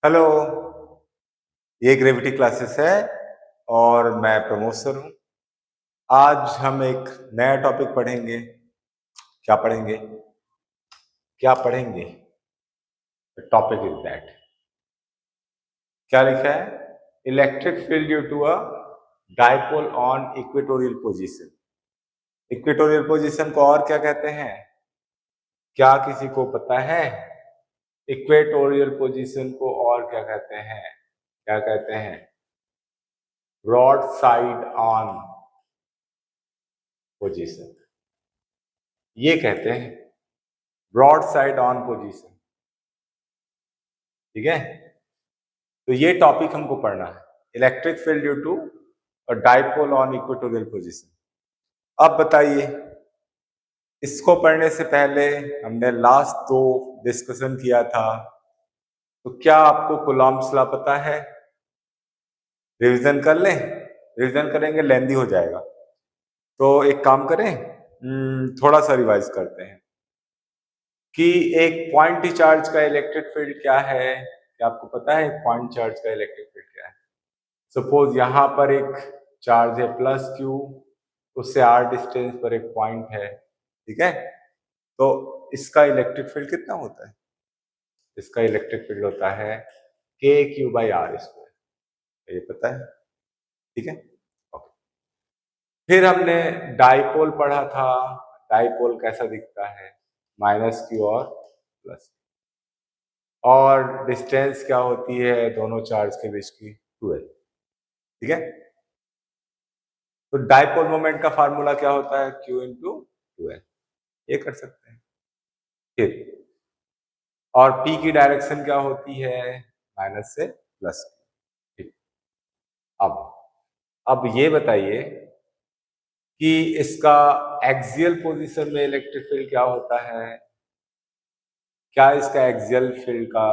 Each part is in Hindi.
हेलो, ये ग्रेविटी क्लासेस है और मैं प्रमोद सर हूँ। आज हम एक नया टॉपिक पढ़ेंगे। क्या पढ़ेंगे? क्या पढ़ेंगे? The topic is that. क्या लिखा है? Electric field due to a dipole on equatorial position. Equatorial position को और क्या कहते हैं? क्या किसी को पता है? इक्वेटोरियल पोजीशन को और क्या कहते हैं? क्या कहते हैं? ब्रॉड साइड ऑन पोजीशन, ये कहते हैं ब्रॉड साइड ऑन पोजीशन। ठीक है, तो ये टॉपिक हमको पढ़ना है, इलेक्ट्रिक फील्ड ड्यू टू और डाइपोल ऑन इक्वेटोरियल पोजीशन। अब बताइए, इसको पढ़ने से पहले हमने लास्ट दो डिस्कशन किया था, तो क्या आपको कूलॉम्ब्स लॉ पता है? रिवीजन कर लें? रिवीजन करेंगे लेंदी हो जाएगा, तो एक काम करें, थोड़ा सा रिवाइज करते हैं कि एक पॉइंट चार्ज का इलेक्ट्रिक फील्ड क्या है। क्या आपको पता है पॉइंट चार्ज का इलेक्ट्रिक फील्ड क्या है? सपोज यहां पर एक चार्ज है प्लस क्यू, उससे आर डिस्टेंस पर एक पॉइंट है। ठीक है, तो इसका इलेक्ट्रिक फील्ड कितना होता है? इसका इलेक्ट्रिक फील्ड होता है के क्यू बाई आर स्क्वायर। ये पता है? ठीक है, ओके। फिर हमने डाइपोल पढ़ा था। डाइपोल कैसा दिखता है? माइनस क्यू और प्लस, और डिस्टेंस क्या होती है दोनों चार्ज के बीच की? 12। ठीक है, तो डाइपोल मोमेंट का फार्मूला क्या होता है? Q into 12। ये कर सकते हैं। फिर और P की डायरेक्शन क्या होती है? माइनस से प्लस। ठीक, अब ये बताइए कि इसका एक्सियल पोजीशन में इलेक्ट्रिक फील्ड क्या होता है? क्या इसका एक्सियल फील्ड का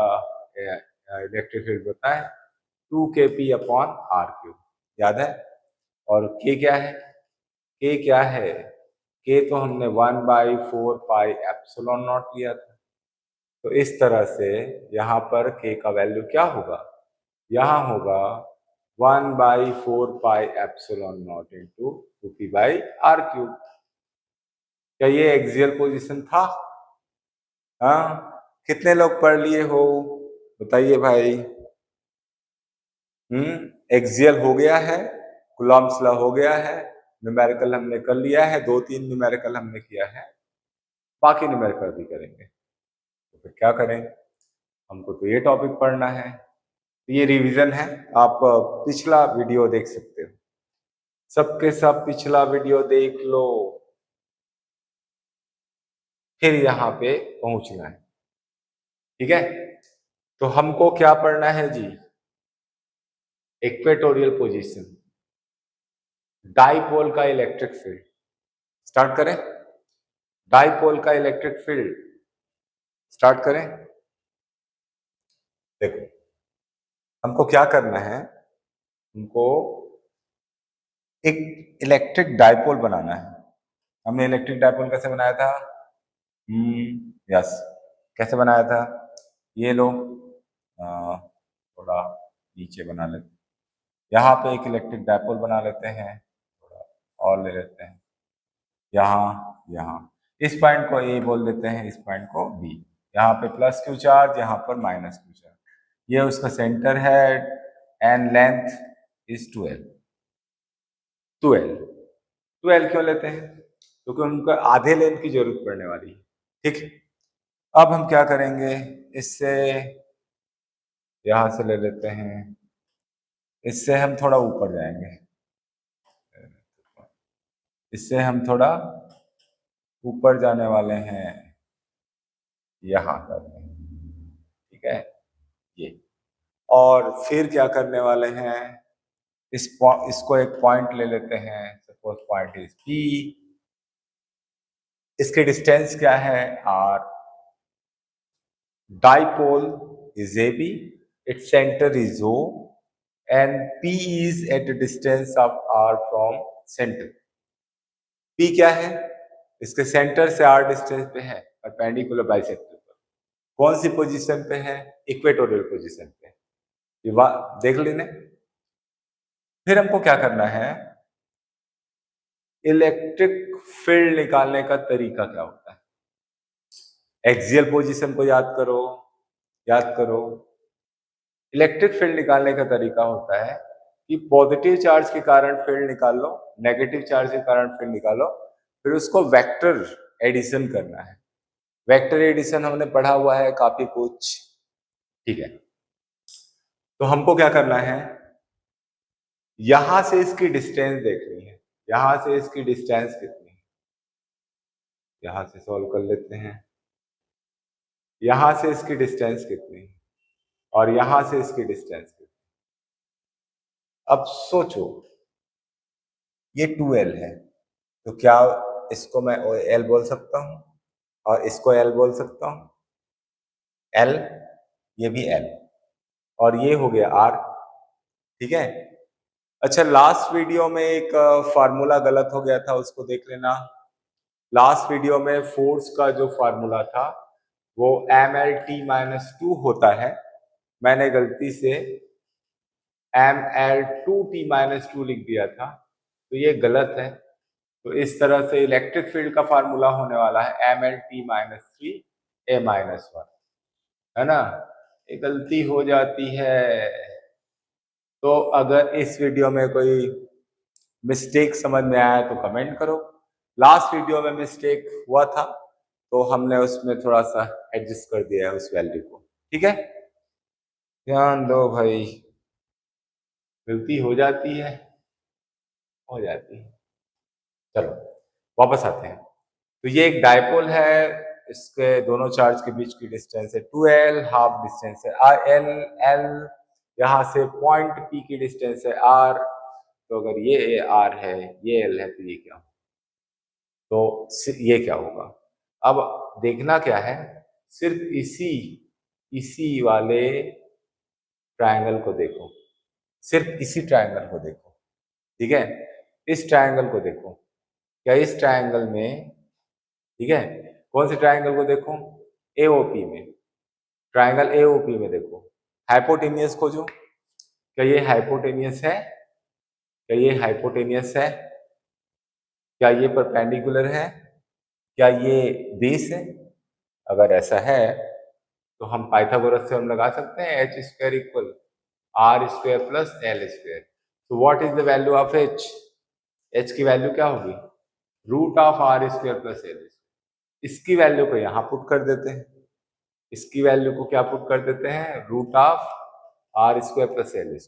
इलेक्ट्रिक फील्ड होता है? 2kp अपॉन आर क्यूब, याद है? और के क्या है? के क्या है? के तो हमने 1/4 पाई एप्सिलॉन नॉट लिया था। तो इस तरह से यहाँ पर के का वैल्यू क्या होगा? यहाँ होगा 1/4 pi epsilon not into 2p/r³। क्या ये एक्सियल पोजीशन था? हाँ, कितने लोग पढ़ लिए हो बताइए भाई। एक्सियल हो गया है, कूलॉम्ब्स लॉ हो गया है, न्यूमेरिकल हमने कर लिया है, 2-3 न्यूमेरिकल हमने किया है, बाकी न्यूमेरिकल भी करेंगे। तो फिर क्या करें? हमको तो ये टॉपिक पढ़ना है, तो ये रिवीजन है। आप पिछला वीडियो देख सकते हो, सबके सब पिछला वीडियो देख लो, फिर यहाँ पे पहुंचना है। ठीक है, तो हमको क्या पढ़ना है जी? इक्वेटोरियल पोजीशन, डाइपोल का इलेक्ट्रिक फील्ड। स्टार्ट करें, डाइपोल का इलेक्ट्रिक फील्ड स्टार्ट करें। देखो, हमको क्या करना है, हमको एक इलेक्ट्रिक डाइपोल बनाना है। हमने इलेक्ट्रिक डाइपोल कैसे बनाया था? यस, कैसे बनाया था? ये लो, थोड़ा नीचे बना लेते, यहाँ पे एक इलेक्ट्रिक डाइपोल बना लेते हैं, थोड़ा और ले लेते हैं, यहाँ इस पॉइंट को ए बोल देते हैं, इस पॉइंट को बी। यहाँ पे प्लस क्यू चार्ज, यहाँ पर माइनस क्यू चार्ज, ये उसका सेंटर है, एंड लेंथ इज 12। 12 क्यों लेते हैं? क्योंकि उनको आधे लेंथ की जरूरत पड़ने वाली है। ठीक, अब हम क्या करेंगे, इससे यहां से ले लेते हैं, इससे हम थोड़ा ऊपर जाएंगे, इससे हम थोड़ा ऊपर जाने वाले हैं, यहां करते हैं। ठीक है, ये, और फिर क्या करने वाले हैं, इसको एक पॉइंट ले लेते हैं, सपोज पॉइंट इज पी, इसकी डिस्टेंस क्या है? R. Dipole is AB, its center is O, and P is at a distance of R from center. P क्या है? इसके सेंटर से R डिस्टेंस पे है, परपेंडिकुलर बाइसेक्टर पर। कौन सी पोजीशन पे है? इक्वेटोरियल पोजीशन पे। देख लेने। फिर हमको क्या करना है, इलेक्ट्रिक फील्ड निकालने का तरीका क्या होता है। एक्सियल पोजीशन को याद करो, याद करो। इलेक्ट्रिक फील्ड निकालने का तरीका होता है कि पॉजिटिव चार्ज के कारण फील्ड निकाल लो, नेगेटिव चार्ज के कारण फील्ड निकालो, फिर उसको वेक्टर एडिशन करना है। वेक्टर एडिशन हमने पढ़ा हुआ है काफी कुछ, ठीक है। तो हमको क्या करना है, यहां से इसकी डिस्टेंस देखनी है, यहां से इसकी डिस्टेंस कितनी है, यहां से सॉल्व कर लेते हैं। यहां से इसकी डिस्टेंस कितनी है और यहां से इसकी डिस्टेंस कितनी। अब सोचो, ये 2L है, तो क्या इसको मैं L बोल सकता हूं और इसको L बोल सकता हूं, L, ये भी L, और ये हो गया R, ठीक है। अच्छा, लास्ट वीडियो में एक फार्मूला गलत हो गया था, उसको देख लेना। लास्ट वीडियो में फोर्स का जो फार्मूला था वो mlt-2 होता है, मैंने गलती से ml2t-2 लिख दिया था, तो ये गलत है। तो इस तरह से इलेक्ट्रिक फील्ड का फार्मूला होने वाला है mlt-3a-1, है ना। ये गलती हो जाती है, तो अगर इस वीडियो में कोई मिस्टेक समझ में आया तो कमेंट करो। लास्ट वीडियो में मिस्टेक हुआ था तो हमने उसमें थोड़ा सा एडजस्ट कर दिया है उस वैल्यू को, ठीक है। ध्यान दो भाई, गलती हो जाती है, हो जाती है। चलो वापस आते हैं। तो ये एक डायपोल है, इसके दोनों चार्ज के बीच की डिस्टेंस है 2L, हाफ डिस्टेंस है L, यहाँ से पॉइंट P की डिस्टेंस है R। तो अगर ये R है, ये L है, तो ये क्या, तो ये क्या होगा। अब देखना क्या है, सिर्फ इसी वाले ट्रायंगल को देखो, सिर्फ इसी ट्रायंगल को देखो, ठीक है। इस ट्रायंगल को देखो, क्या इस ट्रायंगल में, ठीक है, कौन से ट्रायंगल को देखो, AOP में, ट्रायंगल AOP में देखो। हाइपोटेनियस खोजो, क्या ये हाइपोटेनियस है, क्या ये हाइपोटेनियस है, क्या ये परपेंडिकुलर है, क्या ये बेस है। अगर ऐसा है तो हम पाइथागोरस से हम लगा सकते हैं h² equal r² plus L²। तो what is the value of h, h की वैल्यू क्या होगी, root of r² plus L। इसकी वैल्यू को यहाँ पुट कर देते हैं, इसकी वैल्यू को क्या पुट कर देते हैं, root of r² plus L²।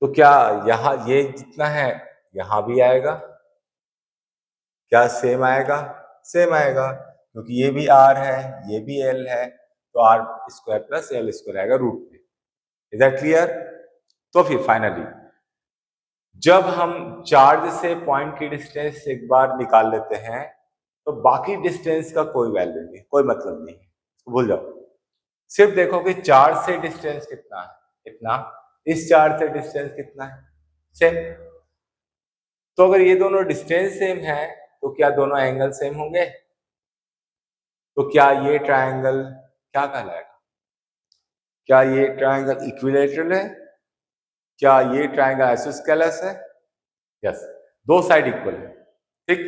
तो क्या यहाँ ये जितना है यहाँ भी आएगा, क्या सेम आएगा, सेम आएगा, क्योंकि ये भी R है, ये भी L है, तो r² प्लस L² आएगा रूट में। Is that clear. तो फिर फाइनली जब हम चार्ज से पॉइंट की डिस्टेंस एक बार निकाल लेते हैं तो बाकी डिस्टेंस का कोई वैल्यू नहीं, कोई मतलब नहीं है, भूल जाओ। सिर्फ देखो कि चार्ज से डिस्टेंस कितना है, इतना, इस चार्ज से डिस्टेंस कितना है, सेम। तो अगर ये दोनों डिस्टेंस सेम है तो क्या दोनों एंगल सेम होंगे, तो क्या ये ट्रायंगल क्या कहलाएगा, क्या ये ट्रायंगल इक्विलैटरल है, क्या ये ट्रायंगल आइसोस्केलस है। यस, दो साइड इक्वल है, ठीक।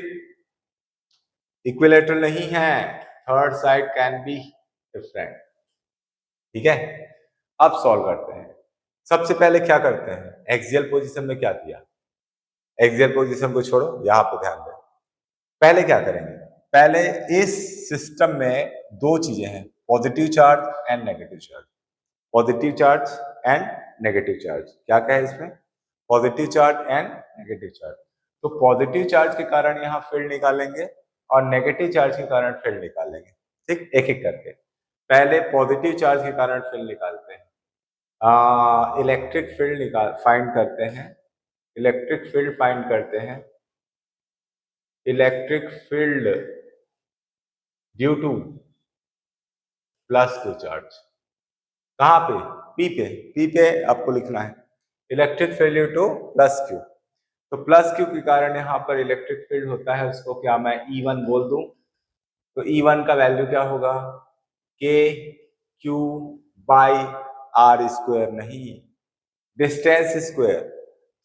इक्विलैटरल नहीं है, third side can be different, ठीक है। अब सॉल्व करते हैं। सबसे पहले क्या करते हैं, एक्सियल पोजीशन में क्या किया, एक्सियल पोजीशन को छोड़ो, यहां पर ध्यान दें। पहले क्या करेंगे, पहले इस सिस्टम में दो चीजें हैं, positive charge and negative charge. Positive charge and negative charge, क्या क्या है इसमें, positive charge and negative charge. तो पॉजिटिव चार्ज के कारण यहाँ फील्ड निकालेंगे और नेगेटिव चार्ज के कारण फील्ड निकालेंगे, ठीक, एक एक करके। पहले पॉजिटिव चार्ज के कारण फील्ड निकालते हैं, इलेक्ट्रिक फील्ड फाइंड करते हैं, इलेक्ट्रिक फील्ड फाइंड करते हैं, electric field due to +2 charge. कहाँ पे, पी पे आपको लिखना है, electric field due to +Q। तो +Q के कारण यहाँ पर इलेक्ट्रिक फील्ड होता है, उसको क्या मैं E1 बोल दूं। तो E1 का वैल्यू क्या होगा, KQ/R आर स्क्वायर नहीं, डिस्टेंस स्क्वायर।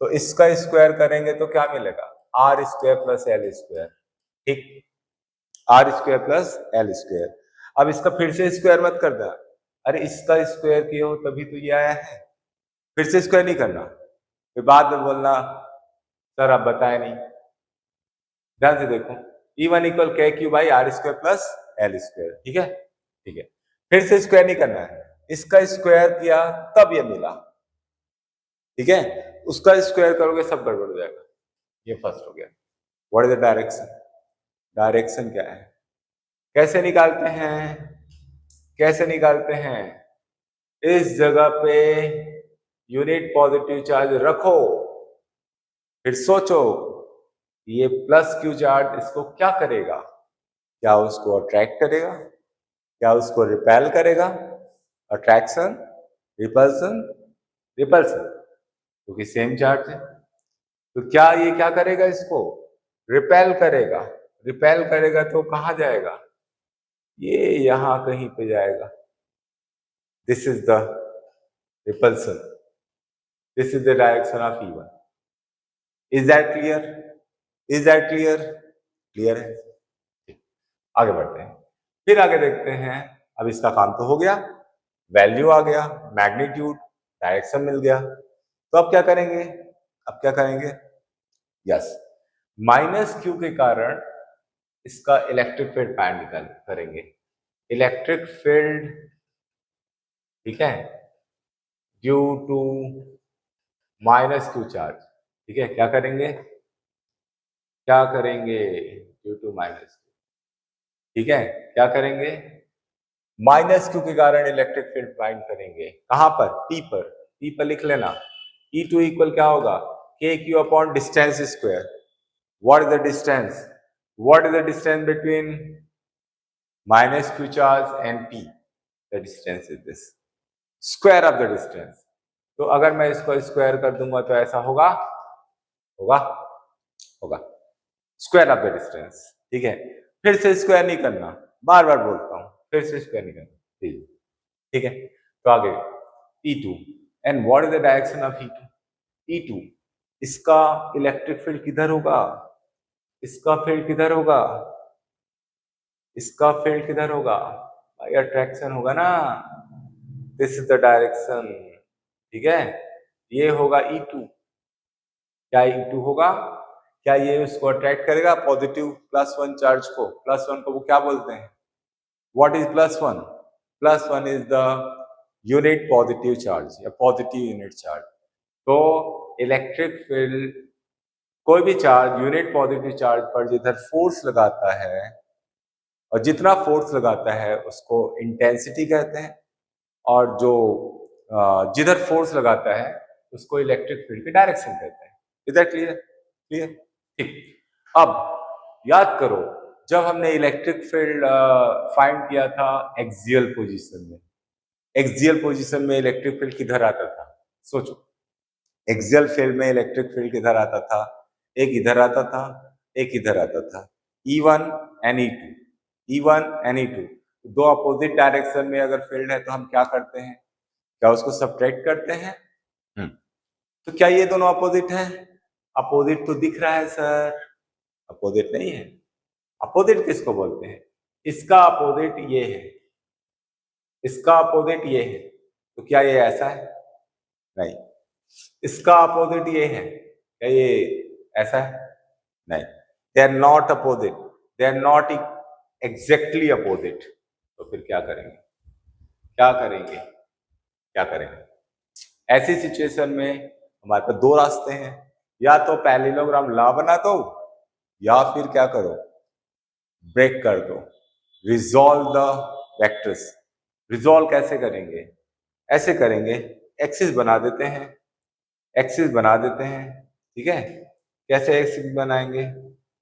तो इसका स्क्वायर करेंगे तो क्या मिलेगा, R square plus L square. ठीक, R square plus L square. अब इसका फिर से स्क्वायर मत कर देना, अरे इसका स्क्वायर किया हो तभी तो ये आया है, फिर से स्क्वायर नहीं करना, फिर बाद में बोलना सर आप बताए नहीं। ध्यान से देखो, E1 equal K Q by R square plus L square. ठीक है, ठीक है, फिर से स्क्वायर नहीं करना है, इसका स्क्वायर किया तब ये मिला। ठीक है, उसका स्क्वायर करोगे सब गड़बड़ हो जाएगा। ये फर्स्ट हो गया। What is the direction, direction क्या है, कैसे निकालते हैं, कैसे निकालते हैं, इस जगह पे यूनिट पॉजिटिव चार्ज रखो, फिर सोचो ये प्लस क्यू चार्ज इसको क्या करेगा, क्या उसको अट्रैक्ट करेगा, क्या उसको रिपेल करेगा, अट्रैक्शन, रिपल्सन, रिपल्सन, क्योंकि सेम चार्ज है। तो क्या ये क्या करेगा, इसको रिपेल करेगा, रिपेल करेगा तो कहां जाएगा, ये यहां कहीं पे जाएगा। This is the repulsion, this is the direction of E1। Is that clear, is that clear, clear है। आगे बढ़ते हैं, फिर आगे देखते हैं। अब इसका काम तो हो गया, वैल्यू आ गया, मैग्नीट्यूड, डायरेक्शन मिल गया, तो अब क्या करेंगे, अब क्या करेंगे, यस, माइनस क्यू के कारण इसका इलेक्ट्रिक फील्ड फाइंड निकाल करेंगे। इलेक्ट्रिक फील्ड, ठीक है, due to minus Q charge. ठीक है, क्या करेंगे, क्या करेंगे, ड्यू टू माइनस, ठीक है, क्या करेंगे, माइनस क्यू के कारण इलेक्ट्रिक फील्ड फाइंड करेंगे। कहां पर, टी पर, टी पर लिख लेना। E2 इक्वल क्या होगा, के Q upon distance square. What is the distance, what is the distance between minus Q charge and P, the distance is this, square of the distance. तो अगर मैं इसको स्क्वायर कर दूंगा तो ऐसा होगा, होगा, होगा, स्क्वायर ऑफ द डिस्टेंस। ठीक है, फिर से स्क्वायर नहीं करना, बार बार बोलता हूं, फिर से स्क्वायर नहीं करना। ठीक है, तो आगे E2, and what is the direction of E2, E2, इसका इलेक्ट्रिक फील्ड किधर होगा, इसका फील्ड किधर होगा, इसका फील्ड किधर होगा भाई, अट्रैक्शन होगा ना, दिस इज द डायरेक्शन। ठीक है, ये होगा E2, क्या E2 होगा, क्या ये उसको अट्रैक्ट करेगा, पॉजिटिव प्लस वन चार्ज को, प्लस वन को वो क्या बोलते हैं, what is plus one, plus one is the unit positive charge या पॉजिटिव यूनिट चार्ज। तो इलेक्ट्रिक फील्ड, कोई भी चार्ज यूनिट पॉजिटिव चार्ज पर जिधर फोर्स लगाता है, और जितना फोर्स लगाता है उसको इंटेंसिटी कहते हैं, और जो जिधर फोर्स लगाता है उसको इलेक्ट्रिक फील्ड की डायरेक्शन कहते हैं। इधर क्लियर, क्लियर, ठीक। अब याद करो, जब हमने इलेक्ट्रिक फील्ड फाइंड किया था एक्सियल पोजीशन में, एक्सियल पोजीशन में इलेक्ट्रिक फील्ड किधर आता था, सोचो, एक्सियल फील्ड में इलेक्ट्रिक फील्ड किधर आता था, एक इधर आता था, एक इधर आता था, E1 and E2, E1 and E2, दो अपोजिट डायरेक्शन में अगर फील्ड है तो हम क्या करते हैं, क्या उसको सब्ट्रैक्ट करते हैं। तो क्या ये दोनों अपोजिट हैं, अपोजिट तो दिख रहा है सर, अपोजिट नहीं है। अपोजिट किसको बोलते हैं, इसका अपोजिट ये है, इसका अपोजिट ये है, तो क्या ये ऐसा है, नहीं। इसका अपोजिट ये है, क्या ये ऐसा है, नहीं। They are not opposite, they are not exactly opposite. तो फिर क्या करेंगे, क्या करेंगे, क्या करेंगे, ऐसी सिचुएशन में हमारे पास दो रास्ते हैं, या तो पैरेललोग्राम लॉ बना दो, या फिर क्या करो, ब्रेक कर दो, रिजॉल्व द वेक्टर्स। रिजॉल्व कैसे करेंगे, ऐसे करेंगे, एक्सिस बना देते हैं, एक्सिस बना देते हैं। ठीक है, कैसे एक्सिस बनाएंगे,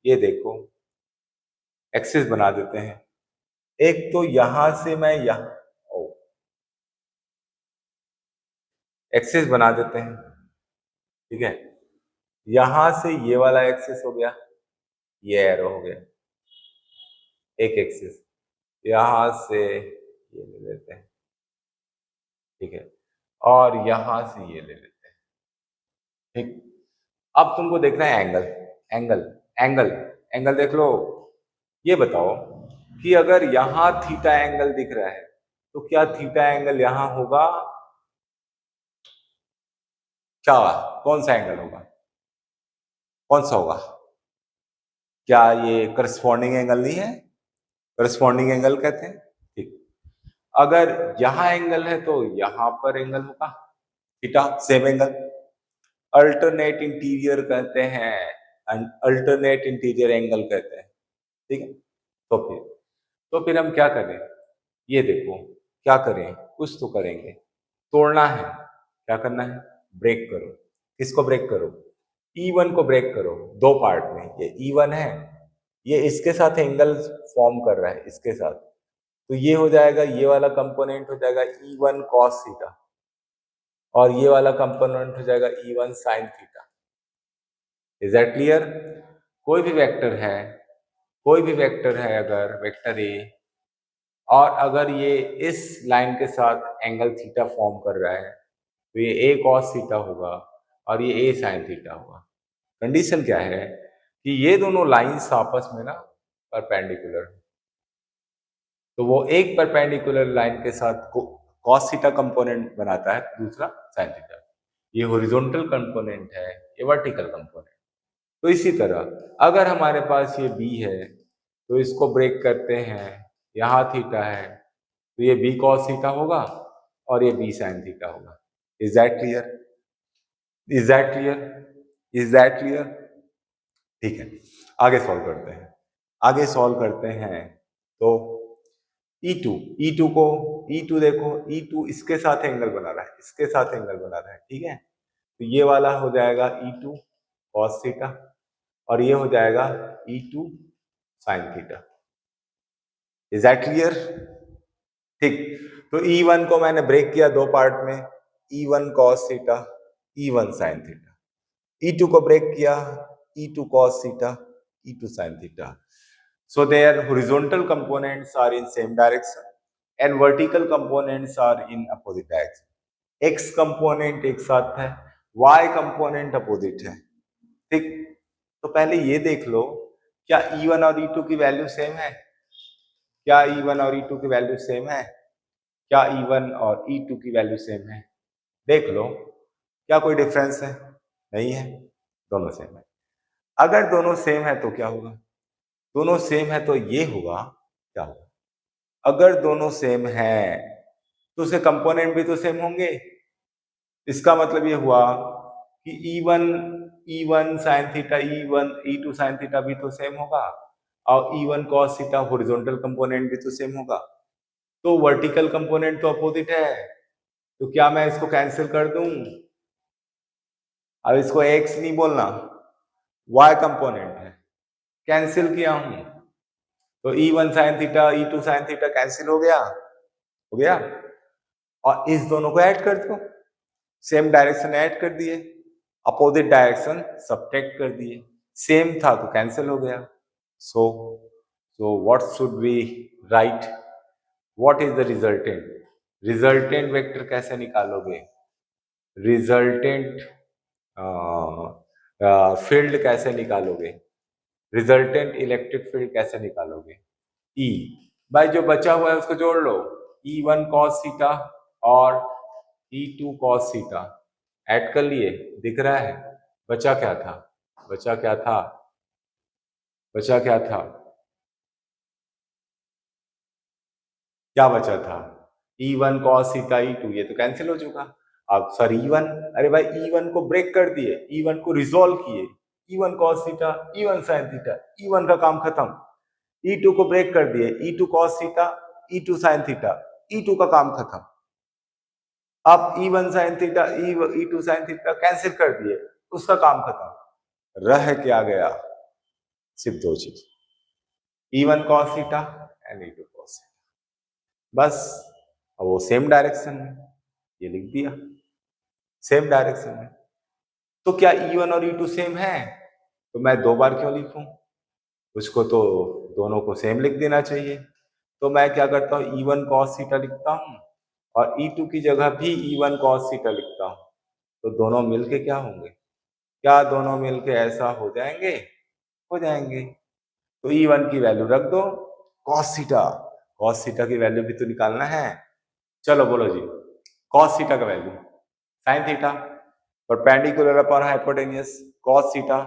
ये देखो, एक्सिस बना देते हैं। एक तो यहां से मैं यहां एक्सिस बना देते हैं। ठीक है, यहां से ये वाला एक्सिस हो गया, ये एरो हो गया, एक एक्सिस, यहां से ये ले लेते हैं। ठीक है, और यहां से ये ले लेते हैं। ठीक, अब तुमको देखना है एंगल। एंगल एंगल एंगल देख लो। ये बताओ कि अगर यहां थीटा एंगल दिख रहा है तो क्या थीटा एंगल यहां होगा? क्या होगा? कौन सा एंगल होगा? कौन सा होगा? क्या ये करस्पॉन्डिंग एंगल नहीं है? करस्पॉन्डिंग एंगल कहते हैं। ठीक, अगर यहां एंगल है तो यहां पर एंगल होगा theta, same angle. Alternate interior कहते हैं, अल्टरनेट इंटीरियर एंगल कहते हैं। ठीक है, तो फिर हम क्या करें? ये देखो, क्या करें? कुछ तो करेंगे, तोड़ना है। क्या करना है? ब्रेक करो। किसको ब्रेक करो? E1 को ब्रेक करो दो पार्ट में। ये E1 है, ये इसके साथ एंगल फॉर्म कर रहा है, इसके साथ। तो ये हो जाएगा, ये वाला कंपोनेंट हो जाएगा E1 cos थीटा, और ये वाला कंपोनेंट हो जाएगा E1 sin theta. Is that clear? कोई भी वेक्टर है, कोई भी वेक्टर है, अगर वेक्टर ए, और अगर ये इस लाइन के साथ एंगल थीटा फॉर्म कर रहा है तो ये ए cos थीटा होगा और ये ए sin थीटा होगा। कंडीशन क्या है कि ये दोनों लाइंस आपस में ना परपेंडिकुलर, तो वो एक परपेंडिकुलर लाइन के साथ cos थीटा कंपोनेंट बनाता है, दूसरा sin थीटा। ये हॉरिजॉन्टल कंपोनेंट है, ये वर्टिकल कंपोनेंट। तो इसी तरह अगर हमारे पास ये बी है तो इसको ब्रेक करते हैं, यहाँ थीटा है तो ये बी cos थीटा होगा और ये बी sin थीटा होगा। Is that clear? Is that clear? Is that clear? ठीक है, आगे सॉल्व करते हैं। आगे सॉल्व करते हैं तो E2, E2 को, E2 देखो, E2 इसके साथ एंगल बना रहा है, इसके साथ एंगल बना रहा है। ठीक है, तो ये वाला हो जाएगा E2 cos थीटा और ये हो जाएगा E2 sin theta. Is that clear? ठीक, तो E1 को मैंने ब्रेक किया दो पार्ट में, E1 cos theta, E1 sin theta. E2 को ब्रेक किया, E2 cos theta, E2 sin theta. So their horizontal components are in same direction and vertical components are in opposite direction. X component एक साथ है, Y component opposite है। ठीक, तो पहले ये देख लो, क्या E1 और E2 की वैल्यू सेम है? क्या E1 और E2 की वैल्यू सेम है? क्या E1 और E2 की वैल्यू सेम है? देख लो, क्या कोई डिफरेंस है? नहीं है, दोनों सेम है। अगर दोनों सेम है तो क्या होगा? दोनों सेम है तो ये होगा, क्या होगा? अगर दोनों सेम है तो उसके कंपोनेंट भी तो सेम होंगे। इसका मतलब ये हुआ कि E1 sin theta, E2 sin theta भी तो सेम होगा, और E1 cos theta horizontal component भी तो सेम होगा। तो वर्टिकल कंपोनेंट तो अपोजिट है, तो क्या मैं इसको कैंसिल कर दूं? अब इसको x नहीं बोलना, y कंपोनेंट है, कैंसिल किया हूं तो E1 sin theta, E2 sin theta cancel हो गया, हो गया। और इस दोनों को ऐड कर दो, सेम डायरेक्शन ऐड कर दिए, अपोजिट डायरेक्शन सब्ट्रैक्ट कर दिए, सेम था तो कैंसिल हो गया। So what should we write? What is the resultant? Resultant vector कैसे निकालोगे? रिजल्टेंट फील्ड कैसे निकालोगे? रिजल्टेंट इलेक्ट्रिक फील्ड कैसे निकालोगे? ई, भाई जो बचा हुआ है उसको जोड़ लो, E1 cos थीटा और E2 cos थीटा ऐड कर लिए, दिख रहा है। बचा क्या था? बचा क्या था? बचा क्या था? क्या बचा था? E1 cos थीटा, E2, ये तो कैंसिल हो चुका। अब सॉरी E1, अरे भाई E1 को ब्रेक कर दिए, E1 को रिजोल्व किए, E1 cos theta, E1 sin theta, E1 का काम खत्म। E2 को ब्रेक कर दिए, E2 cos theta, E2 sin theta, E2 का काम खत्म। अब E1 sin theta, E2 sin theta cancel कर दिए, उसका काम खत्म। रह क्या गया? सिर्फ दो चीज, E1 cos theta and E2 cos theta, बस। अब वो सेम डायरेक्शन में, ये लिख दिया, सेम डायरेक्शन में। तो क्या E1 और E2 सेम है? तो मैं दो बार क्यों लिखूं? उसको तो दोनों को सेम लिख देना चाहिए। तो मैं क्या करता हूं, E1 cos थीटा लिखता हूं और E2 की जगह भी E1 cos थीटा लिखता हूँ, तो दोनों मिलके क्या होंगे? क्या दोनों मिलके ऐसा हो जाएंगे? हो जाएंगे। तो E1 की वैल्यू रख दो, cos थीटा की वैल्यू भी तो निकालना है। चलो बोलो जी, cos थीटा का value sin theta, perpendicular upon hypotenuse cos theta,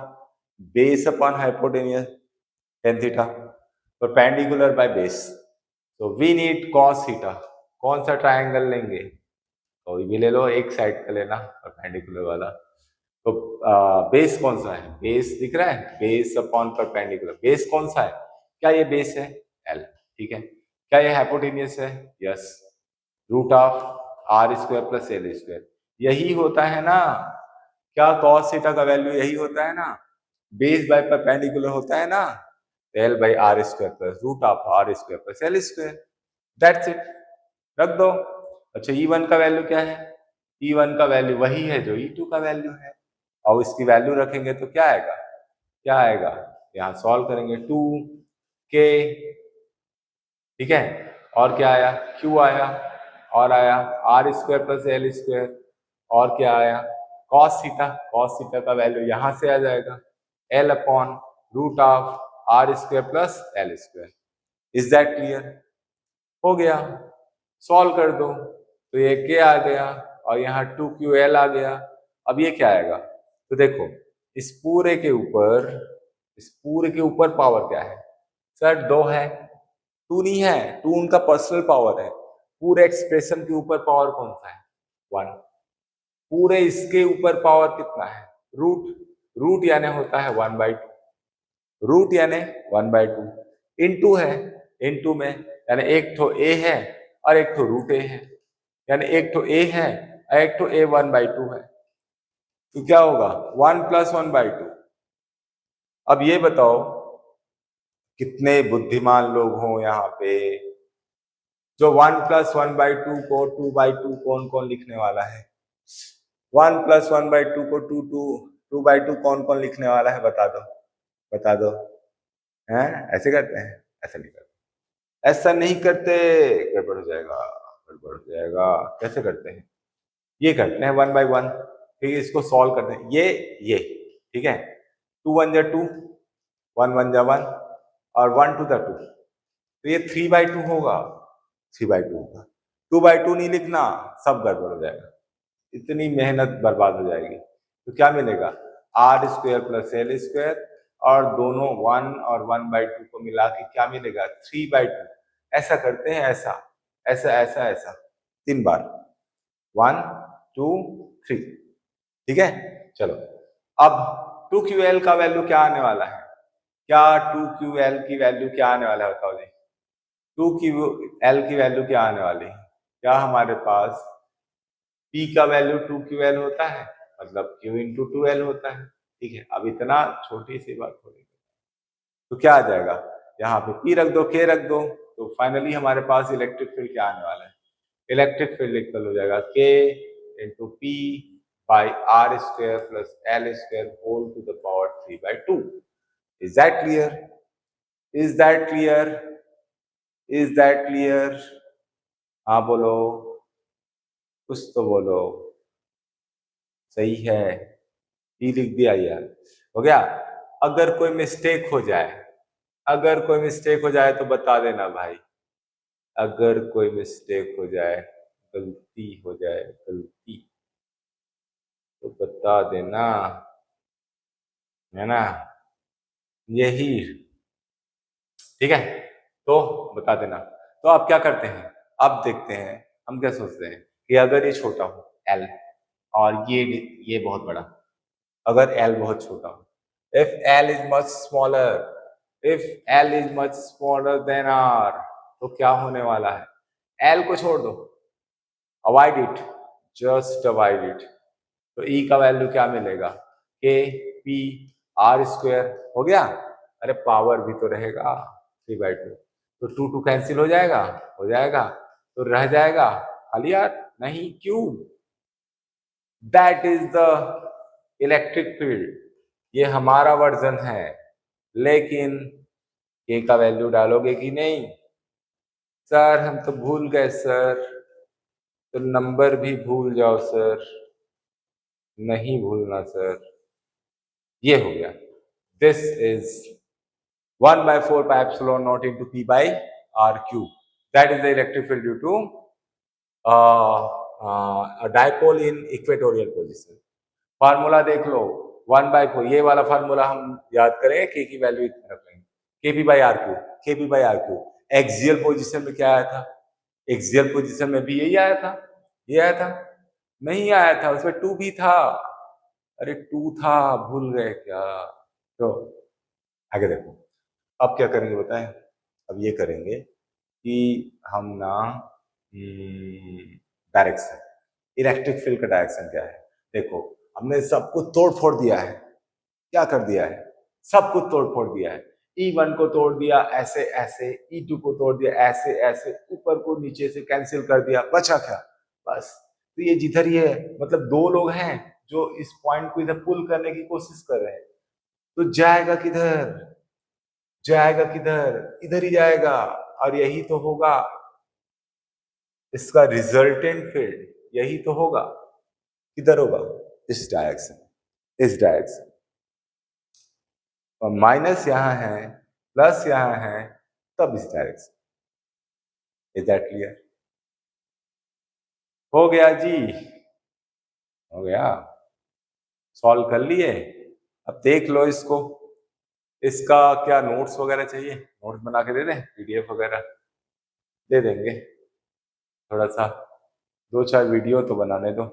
base upon hypotenuse tan theta, perpendicular by base. तो वी नीड cos थीटा। कौन सा ट्रायंगल लेंगे? कोई भी ले लो, एक साइड का लेना परपेंडिकुलर वाला। तो बेस कौन सा है? बेस दिख रहा है, बेस अपॉन परपेंडिकुलर। बेस कौन सा है? क्या ये बेस है? एल, ठीक है। क्या ये हाइपोटेन्यूस है? Yes, root of R square plus L square. यही होता है ना, क्या कॉस थीटा का वैल्यू यही होता है ना, बेस बाय परपेंडिकुलर होता है ना, L by R square plus root of R square plus L square. That's it, रख दो। अच्छा, E1 का वैल्यू क्या है? E1 का वैल्यू वही है जो E2 का वैल्यू है, और इसकी वैल्यू रखेंगे तो क्या आएगा? क्या आएगा? यहाँ सॉल्व करेंगे 2k, ठीक है। और क्या आया? Q आया, और आया R square plus L square, और क्या आया? कॉस थीटा का वैल्यू यहाँ से आ जाएगा, L upon root of R square plus L square. Is that clear? हो गया, सॉल्व कर दो तो ये k आ गया और यहाँ 2ql आ गया। अब ये क्या आएगा? तो देखो, इस पूरे के ऊपर पावर क्या है? सर 2 है, 2 नहीं है, 2 उनका पर्सनल पावर है। पूरे एक्सप्रेशन के ऊपर पावर कौन सा है? 1। पूरे इसके ऊपर पावर कितना है? रूट। रूट यानी होता है 1/2, रूट यानी 1/2 इनटू है, इनटू में यानी एक तो a है और एक तो रूट a है, यानी एक तो a है और एक तो a 1/2 है। तो क्या होगा? 1 + 1/2। अब ये बताओ कितने बुद्धिमान लोग हों यहाँ पे, जो 1 + 1/2 को 2/2 कौन कौन लिखने वाला है? 1 + 1/2 को 2/2 कौन कौन लिखने वाला है? बता दो, बता दो। हैं? ऐसे करते हैं? ऐसा नहीं करते, ऐसा नहीं करते, गड़बड़ हो जाएगा, गड़बड़ हो जाएगा। कैसे करते हैं? ये करते हैं 1/1, ठीक है। इसको सॉल्व करते हैं, ये ठीक है। 2 × 1 = 2, 1 × 1 = 1 और 1 × 2 = 2, तो ये 3/2 होगा, 3/2 होगा। 2/2 नहीं लिखना, सब गड़बड़ हो जाएगा, इतनी मेहनत बर्बाद हो जाएगी। तो क्या मिलेगा? R square plus L square, और दोनों 1 और 1/2 को मिला के क्या मिलेगा? 3/2। ऐसा करते हैं, ऐसा ऐसा ऐसा ऐसा 3 बार, 1 2 3, ठीक है। चलो, अब 2ql का वैल्यू क्या आने वाला है? क्या 2ql की वैल्यू क्या आने वाला है? बताओ जी, 2ql की वैल्यू क्या आने वाली है? क्या हमारे पास p का वैल्यू 2ql होता है, मतलब q × 2l होता है, ठीक है। अब इतना छोटी सी बात हो रही है, तो क्या आ जाएगा? यहाँ पे p रख दो, k रख दो, तो फाइनली हमारे पास इलेक्ट्रिक फील्ड क्या आने वाला है? इलेक्ट्रिक फील्ड इक्वल हो जाएगा k × p by r square plus l square whole to the power 3/2। Is that clear? Is that clear? Is that clear? हाँ बोलो, कुछ तो बोलो। सही है, ई लिख दिया यार, हो गया। अगर कोई मिस्टेक हो जाए, अगर कोई मिस्टेक हो जाए तो बता देना भाई, अगर कोई मिस्टेक हो जाए, गलती हो जाए, गलती तो बता देना, है ना? यही, ठीक है, तो बता देना। तो आप क्या करते हैं? अब देखते हैं हम क्या सोचते हैं कि अगर ये छोटा हो L और ये बहुत बड़ा, अगर L बहुत छोटा हो, if L is much smaller, if L is much smaller than R, तो क्या होने वाला है? L को छोड़ दो, avoid it, just avoid it. तो E का वैल्यू क्या मिलेगा? K P R स्क्वायर, हो गया। अरे पावर भी तो रहेगा 3/2, तो 2 कैंसिल हो जाएगा, हो जाएगा, तो रह जाएगा खाली यार, नहीं क्यों? That is the electric field, ये हमारा वर्जन है। लेकिन K का वैल्यू डालोगे कि नहीं? सर हम तो भूल गए सर, तो नंबर भी भूल जाओ सर, नहीं भूलना सर। ये हो गया, this is 1/4 pi epsilon naught into P by R cube. That is the electric field due to a dipole in equatorial position. Formula देख लो 1/4, ये वाला फार्मूला हम याद करेंगे, के की वैल्यू इतने रखेंगे, Kp by R cube, Kp by R cube। Axial position में क्या आया था? एक्सियल पोजीशन में भी यही आया था, ये आया था? नहीं आया था, उसमें 2 भी था। अरे 2 था, भूल गए क्या? तो आगे देखो, अब क्या करेंगे बताएं? अब ये करेंगे कि हम ना डायरेक्शन, इलेक्ट्रिक फील्ड का डायरेक्शन क्या है। देखो हमने सब कुछ तोड़ फोड़ दिया है, क्या कर दिया है? सब कुछ तोड़ फोड़ दिया है। E1 को तोड़ दिया ऐसे ऐसे, E2 को तोड़ दिया ऐसे ऐसे, ऊपर को नीचे से कैंसिल कर दिया, बचा क्या? बस। तो ये जिधर ही है, मतलब दो लोग हैं जो इस पॉइंट को इधर पुल करने की कोशिश कर रहे हैं, तो जाएगा किधर? जाएगा किधर? इधर ही जाएगा, और यही तो होगा इसका रिजल्टेंट फील्ड, यही तो होगा। किधर होगा? इस डायरेक्शन, इस डायरेक्शन। और माइनस यहां है, प्लस यहां है, तब इस डायरेक्शन। Is that clear? हो गया जी, हो गया, सॉल्व कर लिए। अब देख लो इसको, इसका क्या नोट्स वगैरह चाहिए? नोट्स बना के दे दें, पीडीएफ वगैरह दे देंगे। थोड़ा सा 2-4 वीडियो तो बनाने दो।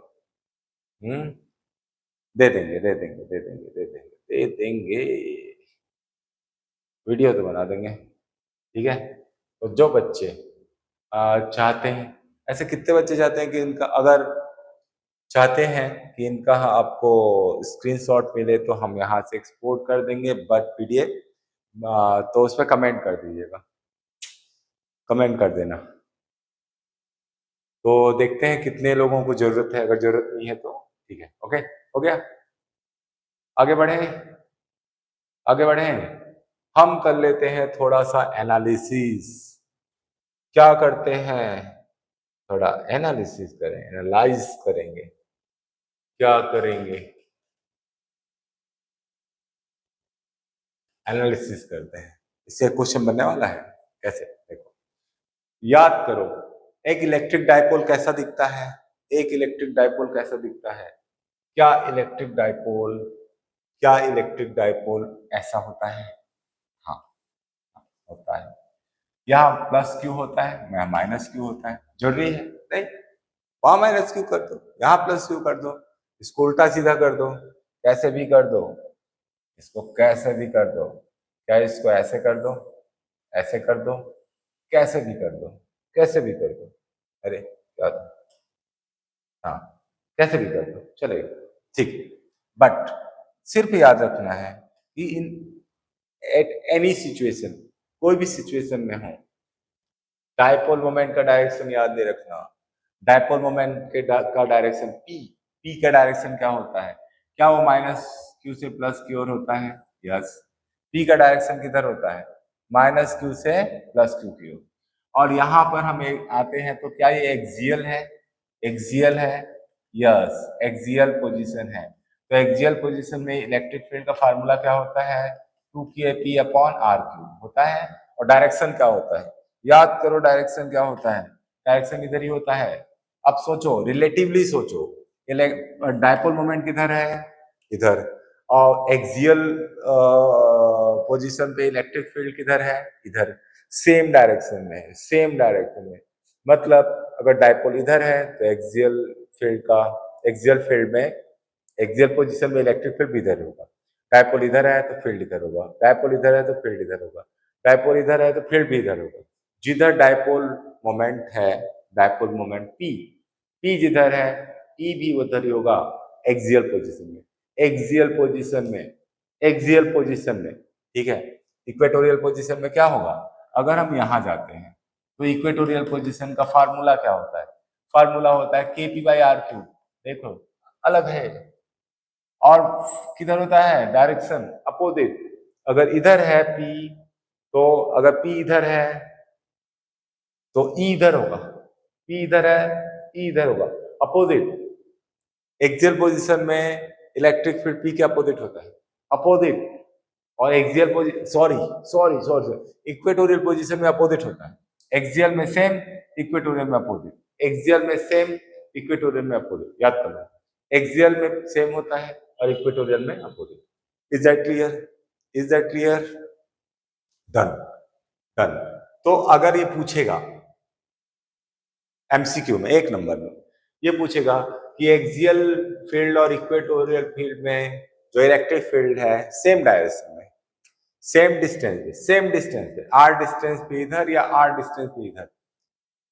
दे देंगे, दे देंगे, दे देंगे, दे देंगे, दे देंगे, वीडियो तो बना देंगे, ठीक है। तो जो बच्चे चाहते हैं, ऐसे कितने बच्चे चाहते हैं कि इनका, अगर चाहते हैं कि इनका आपको स्क्रीनशॉट मिले तो हम यहाँ से एक्सपोर्ट कर देंगे, बट पीडीएफ, तो उस पर कमेंट कर दीजिएगा, कमेंट कर देना। तो देखते हैं कितने लोगों को जरूरत है, अगर जरूरत नहीं है तो ठीक है। ओके, हो गया। आगे बढ़े, आगे बढ़े, हम कर लेते हैं थोड़ा सा एनालिसिस। क्या करते हैं? थोड़ा एनालिसिस करें, एनालाइज करेंगे। क्या करेंगे? एनालिसिस करते हैं। इससे क्वेश्चन बनने वाला है। कैसे? देखो, याद करो, एक इलेक्ट्रिक डायपोल कैसा दिखता है? एक इलेक्ट्रिक डायपोल कैसा दिखता है? क्या इलेक्ट्रिक डायपोल, क्या इलेक्ट्रिक डायपोल ऐसा होता है? हाँ, होता है। यहाँ प्लस क्यू होता है, यहाँ माइनस क्यू होता है। जरूरी है? नहीं, वहां माइनस क्यू कर दो, यहाँ प्लस क्यू कर दो, इसको उल्टा सीधा कर दो, कैसे भी कर दो, इसको कैसे भी कर दो। क्या इसको ऐसे कर दो, ऐसे कर दो, कैसे भी कर दो, कैसे भी कर दो। अरे क्या था? हाँ, कैसे भी कर दो, चलेगा, ठीक। बट सिर्फ याद रखना है कि इन एट एनी सिचुएशन, कोई भी सिचुएशन में हो, डायपोल मोमेंट का डायरेक्शन याद नहीं रखना। डायपोल मोमेंट के का डायरेक्शन पी, पी का डायरेक्शन क्या होता है? क्या वो माइनस क्यू से प्लस की ओर होता है? यस। पी का डायरेक्शन किधर होता है? माइनस क्यू से प्लस क्यू की ओर। और यहाँ पर हम आते हैं तो क्या ये एक्सियल है? एक्सियल है, यस, एक्सियल पोजीशन है। तो एक्सियल पोजीशन में इलेक्ट्रिक फील्ड का फार्मूला क्या होता है? 2kp अपॉन आर क्यूब होता है। और डायरेक्शन क्या होता है? याद करो, डायरेक्शन क्या होता है? डायरेक्शन इधर ही होता है। अब सोचो, रिलेटिवली सोचो, डायपोल मोमेंट किधर है? इधर। और एक्सियल पोजीशन पे इलेक्ट्रिक फील्ड किधर है? इधर। सेम डायरेक्शन में है, सेम डायरेक्शन में। मतलब अगर डायपोल इधर है तो एक्सियल फील्ड का, एक्सियल फील्ड में, एक्सियल पोजीशन में इलेक्ट्रिक फील्ड भी इधर होगा। डायपोल इधर है तो फील्ड इधर होगा, डायपोल इधर है तो फील्ड इधर होगा, डायपोल इधर है तो फील्ड भी इधर होगा। जिधर डायपोल मोमेंट है, डायपोल मोमेंट पी, पी जिधर है, ई भी उधर ही होगा, एक्सियल पोजीशन में। एक्सियल पोजीशन में, एक्सियल पोजीशन में, ठीक है। इक्वेटोरियल पोजीशन में क्या होगा? अगर हम यहां जाते हैं तो इक्वेटोरियल पोजीशन का फार्मूला क्या होता है? फार्मूला होता है केपी बाई आर क्यूब। देखो, अलग है। और किधर होता है? Direction opposite. अगर इधर है पी, तो अगर पी इधर है तो ई इधर होगा, पी इधर है ई इधर होगा, अपोजिट। एक्सियल पोजीशन में इलेक्ट्रिक फील्ड पी के अपोजिट होता है, अपोजिट। और axial position sorry equatorial position में अपोजिट होता है। एक्सियल में सेम, इक्वेटोरियल में अपोजिट, एक्सियल में सेम, इक्वेटोरियल में अपोजिट, याद कर लो। एक्सियल में सेम होता है और इक्वेटोरियल में opposite. Is that clear? Is that clear? Done done. तो अगर ये पूछेगा एमसीक्यू में 1 नंबर में, ये पूछेगा कि एक्सियल फील्ड और इक्वेटोरियल फील्ड में जो इलेक्ट्रिक फील्ड है सेम डायरेक्शन में, सेम डिस्टेंस पे, आर डिस्टेंस पे इधर या आर डिस्टेंस पे इधर,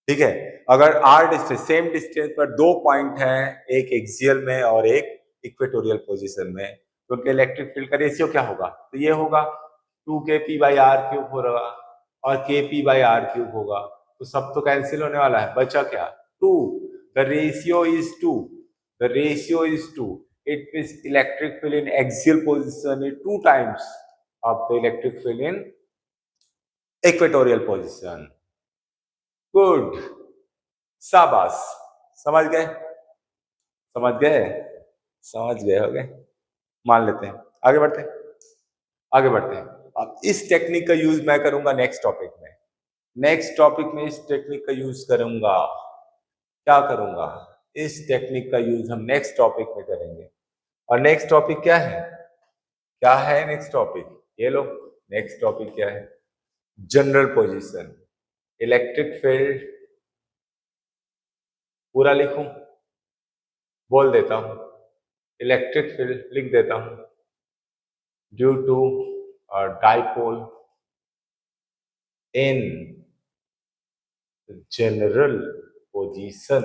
ठीक है। अगर आर डिस्टेंस, सेम डिस्टेंस पर 2 पॉइंट हैं, एक एक्सियल में और एक इक्वेटोरियल पोजीशन में, तो उनके इलेक्ट्रिक फील्ड का रेशियो क्या होगा? तो ये होगा 2kp/r³ होगा और kp/r³ होगा। तो सब तो कैंसिल होने वाला है, बचा क्या? 2। The ratio is 2, the ratio is 2। It means electric field in axial position is 2 times of the electric field in equatorial position. Good, शाबाश, समझ गए? समझ गए? समझ गए हो गए? मान लेते हैं, आगे बढ़ते हैं, आगे बढ़ते हैं। अब इस टेक्निक का यूज मैं करूंगा नेक्स्ट टॉपिक में। नेक्स्ट टॉपिक में इस टेक्निक का यूज करूंगा। क्या करूंगा? इस टेक्निक का यूज हम नेक्स्ट टॉपिक में करेंगे। और नेक्स्ट टॉपिक क्या है? क्या है नेक्स्ट टॉपिक? ये लो, नेक्स्ट टॉपिक क्या है? General position, electric field. पूरा लिखूं? बोल देता हूं, इलेक्ट्रिक फील्ड लिख देता हूं। Due to dipole in general position.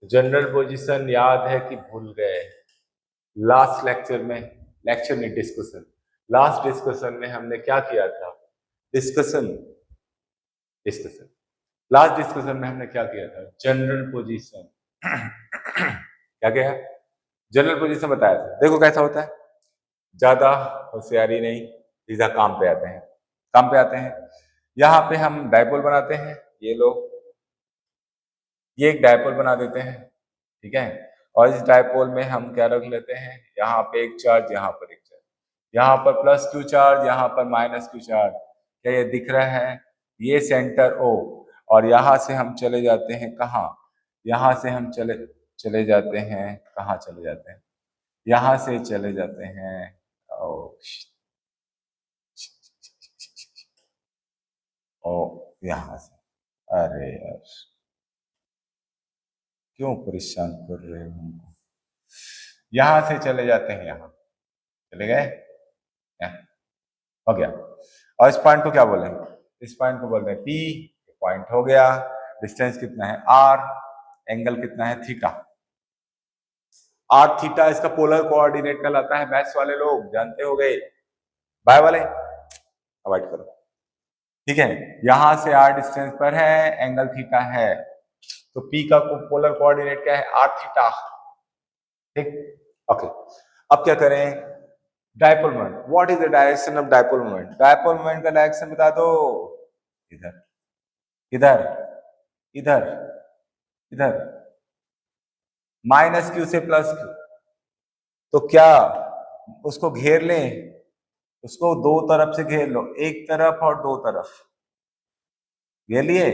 General position याद है कि भूल गए? लास्ट लेक्चर में, लेक्चर में डिस्कशन, लास्ट डिस्कशन में हमने क्या किया था? डिस्कशन लास्ट डिस्कशन में हमने क्या किया था? जनरल पोजीशन क्या किया? जनरल पोजीशन बताया था। देखो कैसा होता है, ज्यादा होशियारी नहीं, सीधा काम पे आते हैं, काम पे आते हैं। यहाँ पे हम डायपोल बनाते हैं, ये लोग, ये एक डायपोल बना देते हैं, ठीक है। और इस डायपोल में हम क्या रख लेते हैं? यहाँ पे एक चार्ज, यहाँ पर एक चार्ज, यहाँ पर +q चार्ज, यहाँ पर -q चार्ज। क्या ये दिख रहा है? ये सेंटर O, और यहाँ से हम चले जाते हैं कहाँ? यहाँ से हम चले जाते हैं, कहाँ चले जाते हैं? यहाँ से चले जाते हैं यहाँ से। अरे यार, क्यों परेशान कर रहे हो हमको? यहां से चले जाते हैं, यहां चले गए, हो गया। और इस पॉइंट को क्या बोलेंगे? इस पॉइंट को बोलते हैं P। पॉइंट हो गया। डिस्टेंस कितना है? R। एंगल कितना है? थीटा। R थीटा इसका पोलर कोऑर्डिनेट कहलाता है। मैथ्स वाले लोग जानते हो गए, बाय वाले अवॉइड करो, ठीक है। यहां से R डिस्टेंस पर है, एंगल थीटा है, तो P का पोलर कोऑर्डिनेट क्या है? R थीटा, ठीक, ओके। अब क्या करें? Dipole moment. What is the direction of dipole moment? Dipole moment का डायरेक्शन बता दो। इधर, इधर, इधर, इधर, -q से +q। तो क्या उसको घेर लें? उसको दो तरफ से घेर लो, एक तरफ और दो तरफ घेर लिए,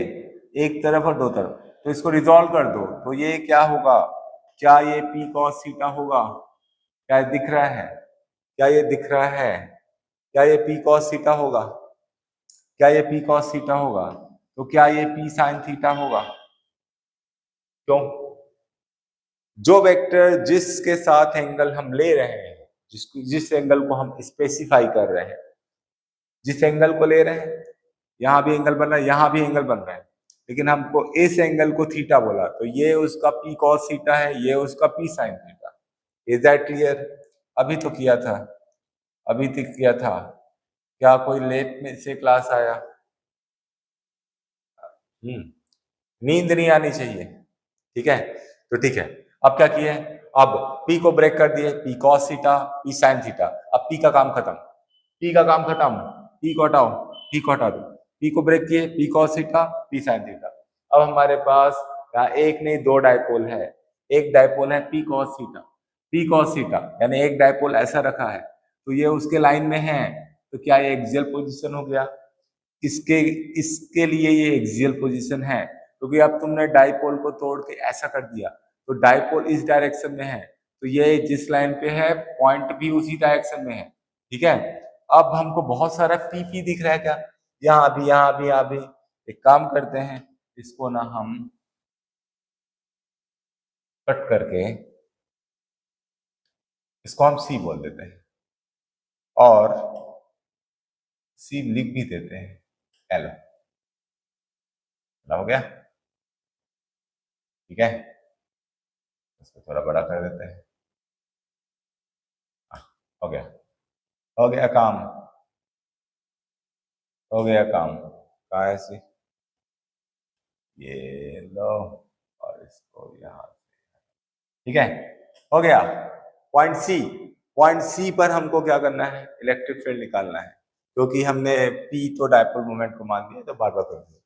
एक तरफ और दो तरफ। तो इसको रिजॉल्व कर दो, तो ये क्या होगा? क्या ये P cos थीटा होगा? क्या दिख रहा है? क्या ये दिख रहा है? क्या ये P cos थीटा होगा? क्या ये P cos थीटा होगा? तो क्या ये P sin थीटा होगा? क्यों? जो वेक्टर जिसके साथ एंगल हम ले रहे हैं, जिस एंगल को हम स्पेसिफाई कर रहे हैं, जिस एंगल को ले रहे हैं, यहां भी एंगल बन रहा है, यहां भी एंगल बन रहा है, लेकिन हमको इस एंगल को थीटा बोला, तो ये उसका P cos थीटा है, ये उसका P sin theta. Is that clear? अभी तो किया था, अभी तक किया था। क्या कोई लेट में से क्लास आया? नींद नहीं आनी चाहिए, ठीक है। तो ठीक है, अब क्या किए? अब P को ब्रेक कर दिए, P cos theta, P sin theta. अब P का काम खत्म, P का काम खत्म, P को हटाओ, P को हटा दो। P को ब्रेक किए, P cos theta, P sin theta. अब हमारे पास या एक नहीं दो डायपोल है, एक डायपोल है P cos theta, P cos theta यानी एक डायपोल ऐसा रखा है तो ये उसके लाइन में है, तो क्या ये एक्सियल पोजीशन हो गया? इसके इसके लिए ये एक्सियल पोजीशन है, क्योंकि अब तुमने डायपोल को तोड़ के ऐसा कर दिया तो डायपोल इस डायरेक्शन में है, तो ये जिस लाइन पे है पॉइंट भी उसी डायरेक्शन में है। ठीक है, अब हमको बहुत सारा पी पी दिख रहा है क्या? यहाँ भी, यहाँ भी, यहाँ भी। एक काम करते हैं, इसको ना हम कट करके इसको हम सी बोल देते हैं और सी लिख भी देते हैं एल। हो गया? ठीक है, इसको थोड़ा बड़ा कर देते हैं। हो गया, हो गया काम, हो गया काम। कहाँ है सी? ये लो और इसको यहाँ, ठीक है, हो गया। पॉइंट सी, पॉइंट सी पर हमको क्या करना है? इलेक्ट्रिक फील्ड निकालना है, क्योंकि हमने पी तो डायपोल मोमेंट को मान दिया तो बार बार कर दिया,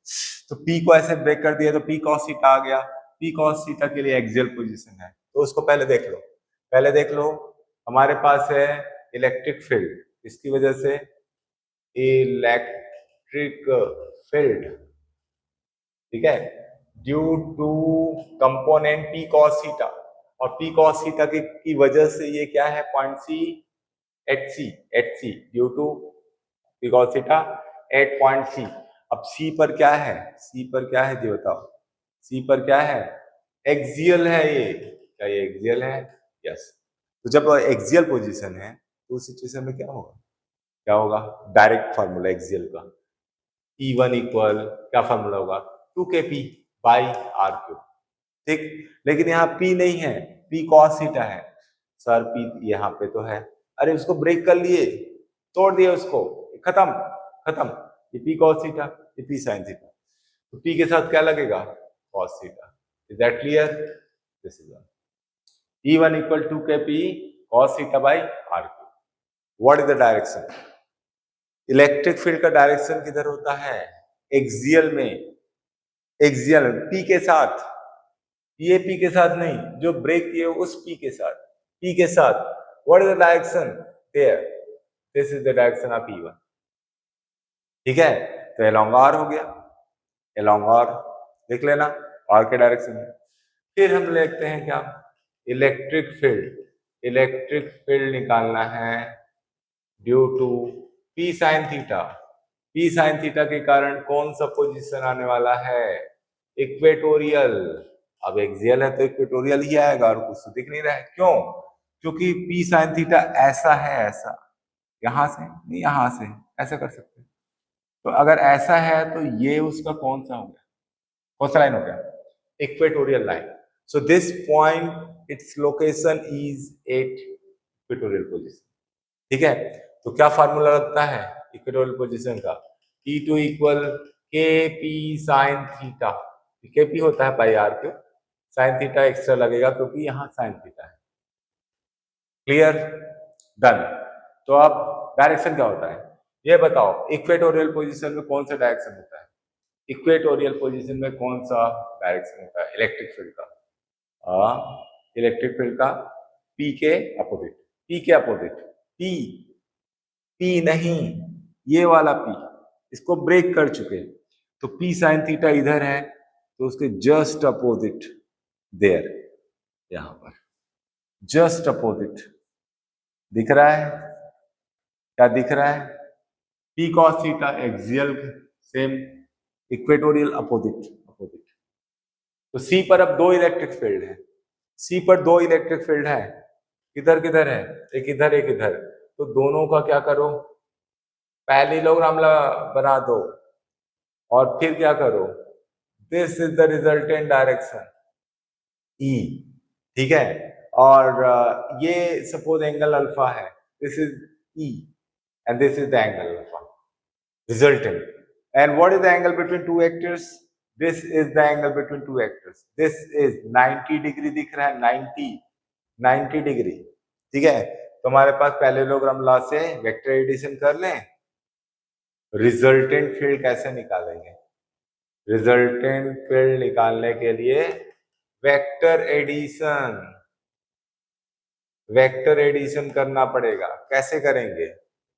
तो पी को ऐसे ब्रेक कर दिया तो पी कॉस थीटा आ गया। पी कॉस थीटा के लिए एक्सियल पोजीशन है, तो उसको पहले देख लो, पहले देख लो। हमारे पास है इलेक्ट्रिक फील्ड, इसकी वजह से इलेक्ट्रिक फील्ड, ठीक है, due to component P cos theta, और पी कॉस थीटा की वजह से ये क्या है? Point C at C, at C due to P cos theta at point C. अब सी पर क्या है? सी पर क्या है जी बताओ? सी पर क्या है? एक्सियल है ये, क्या ये एक्सियल है? यस। तो जब एक्सियल पोजीशन है तो उस सिचुएशन में क्या होगा? क्या होगा? डायरेक्ट फार्मूला एक्सियल का, E1 इक्वल क्या फार्मूला होगा? 2kp by R cube. ठीक, लेकिन यहाँ P नहीं है, P cos थीटा है। सर P यहाँ पे तो है, अरे उसको ब्रेक कर लिए, तोड़ दिए उसको, खत्म खत्म। ये P cos थीटा, ये P sin थीटा, तो P के साथ क्या लगेगा? cos theta. Is that clear? This is E1 equal 2kp cos theta by R cube. What is the direction? Electric field का डायरेक्शन किधर होता है? एक्सियल में, एक्सियल P के साथ, ये P के साथ नहीं, जो ब्रेक किए उस P के साथ, P के साथ। What is the direction? There, this is the direction of E1। ठीक है, तो अलोंग R हो गया, अलोंग R लिख लेना, R के डायरेक्शन में। फिर हम लिखते हैं क्या? इलेक्ट्रिक फील्ड, इलेक्ट्रिक फील्ड निकालना है due to P sin theta. P sin theta के कारण कौन सा पोजीशन आने वाला है? इक्वेटोरियल। अब एक्सियल है तो इक्वेटोरियल ही आएगा, और कुछ तो दिख नहीं रहा है। क्यों? क्योंकि P sin थीटा ऐसा है, ऐसा, यहां से नहीं, यहां से ऐसा कर सकते हैं। तो अगर ऐसा है तो ये उसका कौन सा हो गया? कौन सा लाइन हो गया? Equatorial line. So this point its location is at equatorial position. ठीक है, तो क्या फार्मूला लगता है इक्वेटोरियल पोजीशन का? T2 equal KP sin theta. KP होता है pi R cube, sine theta extra लगेगा क्योंकि यहाँ साइन थीटा है। क्लियर? डन। तो अब डायरेक्शन क्या होता है ये बताओ? इक्वेटोरियल पोजीशन में कौन सा डायरेक्शन होता है? इक्वेटोरियल पोजीशन में कौन सा डायरेक्शन होता है इलेक्ट्रिक फील्ड का? इलेक्ट्रिक फील्ड का P के अपोजिट, P के अपोजिट, P, P नहीं, ये वाला P, इसको ब्रेक कर चुके, तो P sin थीटा इधर है, तो उसके जस्ट अपोजिट देयर, यहां पर जस्ट अपोजिट दिख रहा है, क्या दिख रहा है? P cos theta axial, same, equatorial opposite, opposite. तो C पर अब दो इलेक्ट्रिक फील्ड है, C पर दो इलेक्ट्रिक फील्ड है, किधर किधर है? एक इधर एक इधर, तो दोनों का क्या करो? पैरेललोग्राम बना दो, और फिर क्या करो? This is the resultant direction E, ठीक है, और ये सपोज एंगल अल्फा है, this is E and this is the angle alpha resultant. And what is the angle between two vectors? This is the angle between two vectors. This is 90 degree दिख रहा है, 90 डिग्री। ठीक है, तो हमारे पास पैरेललोग्राम लॉ से वेक्टर एडिशन कर लें, रिजल्टेंट फील्ड कैसे निकालेंगे? रिजल्टेंट फील्ड निकालने के लिए वेक्टर एडिशन करना पड़ेगा। कैसे करेंगे?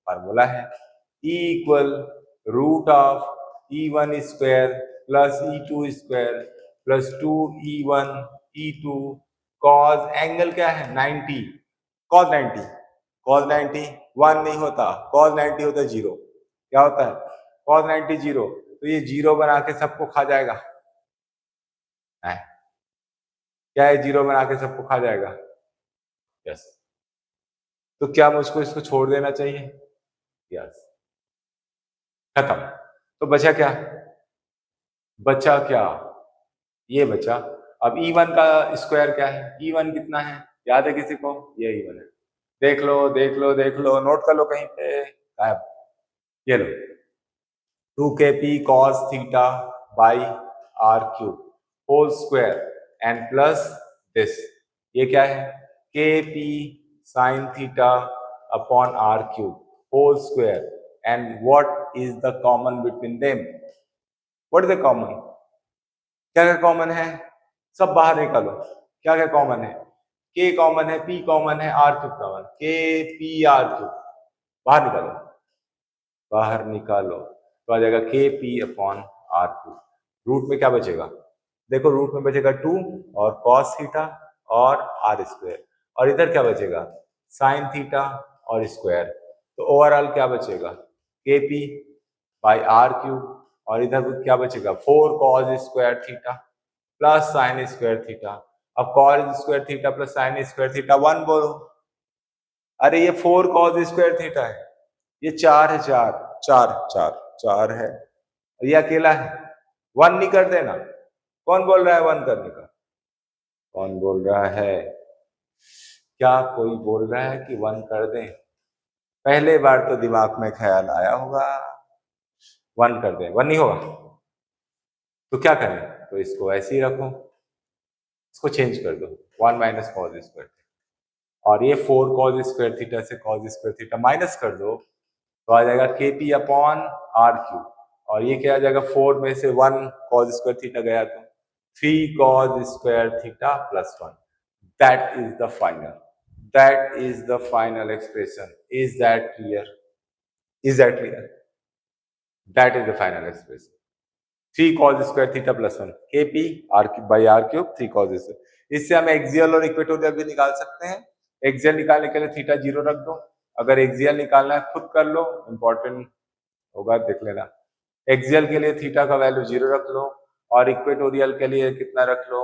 फार्मूला है E equal root of E1 square plus E2 square plus 2E1 E2 cos angle क्या है 90, कॉज 90 1 नहीं होता, कॉज 90 होता है 0। क्या होता है? कॉज 90 0। तो ये 0 बना के सबको खा जाएगा। क्या है? 0 बना के सबको खा जाएगा। यस। तो क्या मुझको इसको छोड़ देना चाहिए? यस। खत्म। तो बचा क्या? ये बचा। अब E1 का स्क्वायर क्या है? E1 कितना है? याद है किसी को? ये E1 है। देख लो, नोट कर लो कहीं पे। ये लो 2kp cos theta by R cube whole square and plus this, ये क्या है? kp sin theta upon R cube whole square and what is the common between them? What is the common? क्या क्या कॉमन है? सब बाहर निकालो। क्या क्या कॉमन है? k कॉमन है, p कॉमन है, r cube common, k p r cube बाहर निकालो तो आ जाएगा K P upon R cube. रूट में क्या बचेगा? देखो रूट में बचेगा 2 और कॉस थीटा और आर स्क्वायर, और इधर क्या बचेगा? साइन थीटा और स्क्वायर। तो ओवरऑल क्या बचेगा? के पी बाई आर क्यूब, और इधर क्या बचेगा? 4 cos square theta plus sine square theta. अब cos square theta plus sine square theta 1 बोलो। अरे ये 4 कॉस स्क्वायर थीटा है, ये 4 है, 4 है, ये अकेला है। 1 नहीं कर देना। कौन बोल रहा है 1 करने का? कौन बोल रहा है? क्या कोई बोल रहा है कि 1 कर दें? पहले बार तो दिमाग में ख्याल आया होगा 1 कर दें, 1 नहीं होगा तो क्या करें? तो इसको ऐसे ही रखो, इसको चेंज कर दो 1 माइनस कॉस स्क्वायर, और ये 4 कॉस स्क्वायर थीटा से कॉस स्क्वायर थीटा माइनस कर दो तो आ जाएगा K P upon R cube, और ये क्या आ जाएगा? 4 में से 1 कॉस स्क्वायर थीटा गया तो 3 cos square theta plus 1। That is the final expression. Is that clear? That is the final expression. 3 cos square theta plus 1 K P R cube by R cube 3 cos square. इससे हम एक्सियल और इक्वेटोरियल भी निकाल सकते हैं। एक्सियल निकालने के लिए थीटा 0 रख दो। अगर एक्सियल निकालना है खुद कर लो, इंपॉर्टेंट होगा देख लेना। एक्सियल के लिए थीटा का वैल्यू 0 रख लो, और इक्वेटोरियल के लिए कितना रख लो?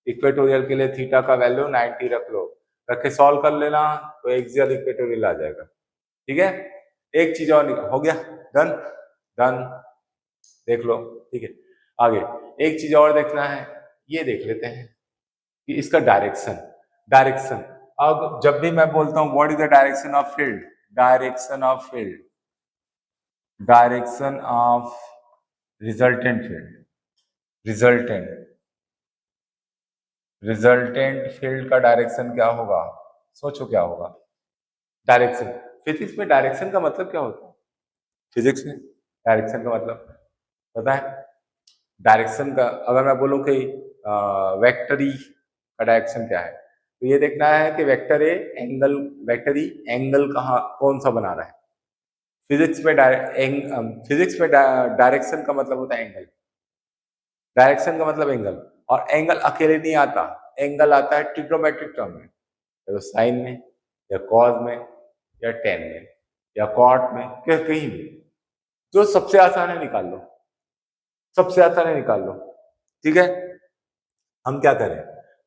इक्वेटोरियल के लिए थीटा का वैल्यू 90 रख लो। रख के सॉल्व कर लेना तो एक्सियल इक्वेटोरियल आ जाएगा। ठीक है, एक चीज और हो गया, डन देख लो। ठीक है, आगे एक चीज और देखना है, ये देख लेते हैं कि इसका डायरेक्शन। अब जब भी मैं बोलता हूं what is the direction of field, direction of resultant field का डायरेक्शन क्या होगा? सोचो क्या होगा डायरेक्शन? फिजिक्स में डायरेक्शन का मतलब क्या होता है? फिजिक्स में डायरेक्शन का मतलब पता है? डायरेक्शन का अगर मैं बोलूं कि वेक्टर ई का डायरेक्शन क्या है, तो ये देखना है कि वेक्टर ई एंगल कहाँ कौन सा बना रहा है। फिजिक्स में डायरेक्शन का मतलब होता है एंगल। डायरेक्शन का मतलब एंगल, और एंगल अकेले नहीं आता, एंगल आता है ट्रिग्नोमेट्रिक टर्म में, या साइन में या कॉस में या टेन में या कॉट में, कहीं भी। जो सबसे आसान है निकाल लो, ठीक है। हम क्या करें,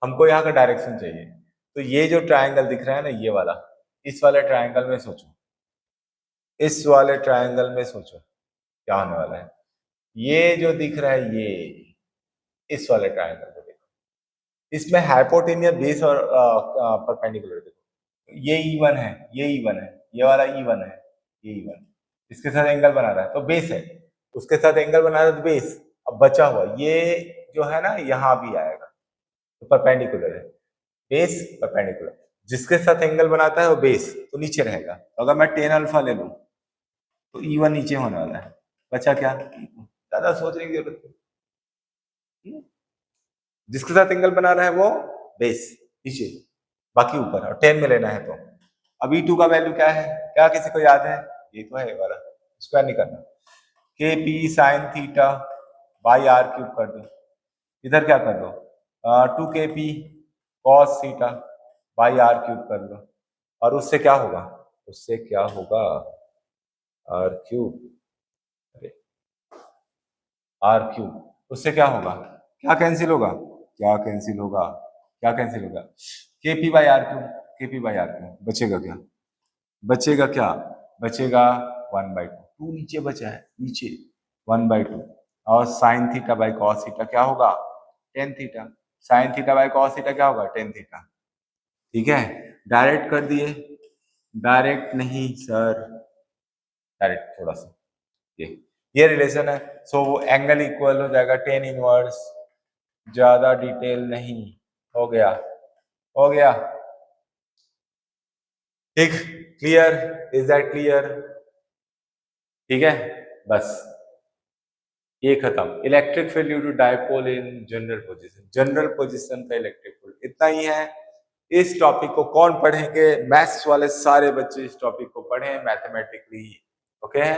हमको यहाँ का डायरेक्शन चाहिए, तो ये जो ट्रायंगल दिख रहा है ना, ये वाला, इस वाले ट्रायंगल में सोचो, क्या होने वाला है। ये जो दिख रहा है ये, इस वाले ट्रायंगल को देखो, इसमें हाइपोटेनियस बेस और परपेंडिकुलर देखो, ये E1 है, ये वाला E1 है, ये E1 इसके साथ एंगल बना रहा है तो बेस है, उसके साथ एंगल बना रहा है तो बेस। अब बचा हुआ ये जो है ना, यहाँ भी आएगा तो परपेंडिकुलर है, बेस परपेंडिकुलर, जिसके साथ एंगल बनाता है वो बेस, तो नीचे रहेगा। तो अगर मैं टेन अल्फा ले लूं तो E1 नीचे होने वाला है, बचा क्या? ज्यादा सोचने की जरूरत नहीं। जिसके साथ एंगल बना रहा है वो बेस नीचे, बाकी ऊपर, और 10 में लेना है। तो अब E2 का वैल्यू क्या है, क्या किसी को याद है? ये तो है वाला, स्क्वायर नहीं करना। K P sine theta by R cube कर दो, इधर क्या कर दो 2kp cos theta by R cube कर दो, और उससे क्या होगा, उससे क्या होगा आर क्यूब, अरे आर क्यूब, उससे क्या होगा, क्या कैंसिल होगा, क्या कैंसिल होगा, क्या कैंसिल होगा, KP by R cube, KP by R cube, बचेगा क्या, बचेगा क्या, बचेगा 1/2, 2 नीचे बचा है, नीचे 1/2, और sign theta by cos theta क्या होगा, tan theta, sine theta by cos theta क्या होगा, टेन थीटा। ठीक है, डायरेक्ट कर दिए, डायरेक्ट नहीं सर, डायरेक्ट थोड़ा सा, ये रिलेशन है। सो एंगल इक्वल हो जाएगा टेन इनवर्स, ज्यादा डिटेल नहीं, हो गया, हो गया, ठीक, क्लियर, इज दैट क्लियर? ठीक है, बस ये खत्म। Electric field due to dipole in general position, general position का इलेक्ट्रिक फील्ड इतना ही है। इस टॉपिक को कौन पढ़ेंगे, मैथ्स वाले सारे बच्चे इस टॉपिक को पढ़ें मैथमेटिकली, ओके।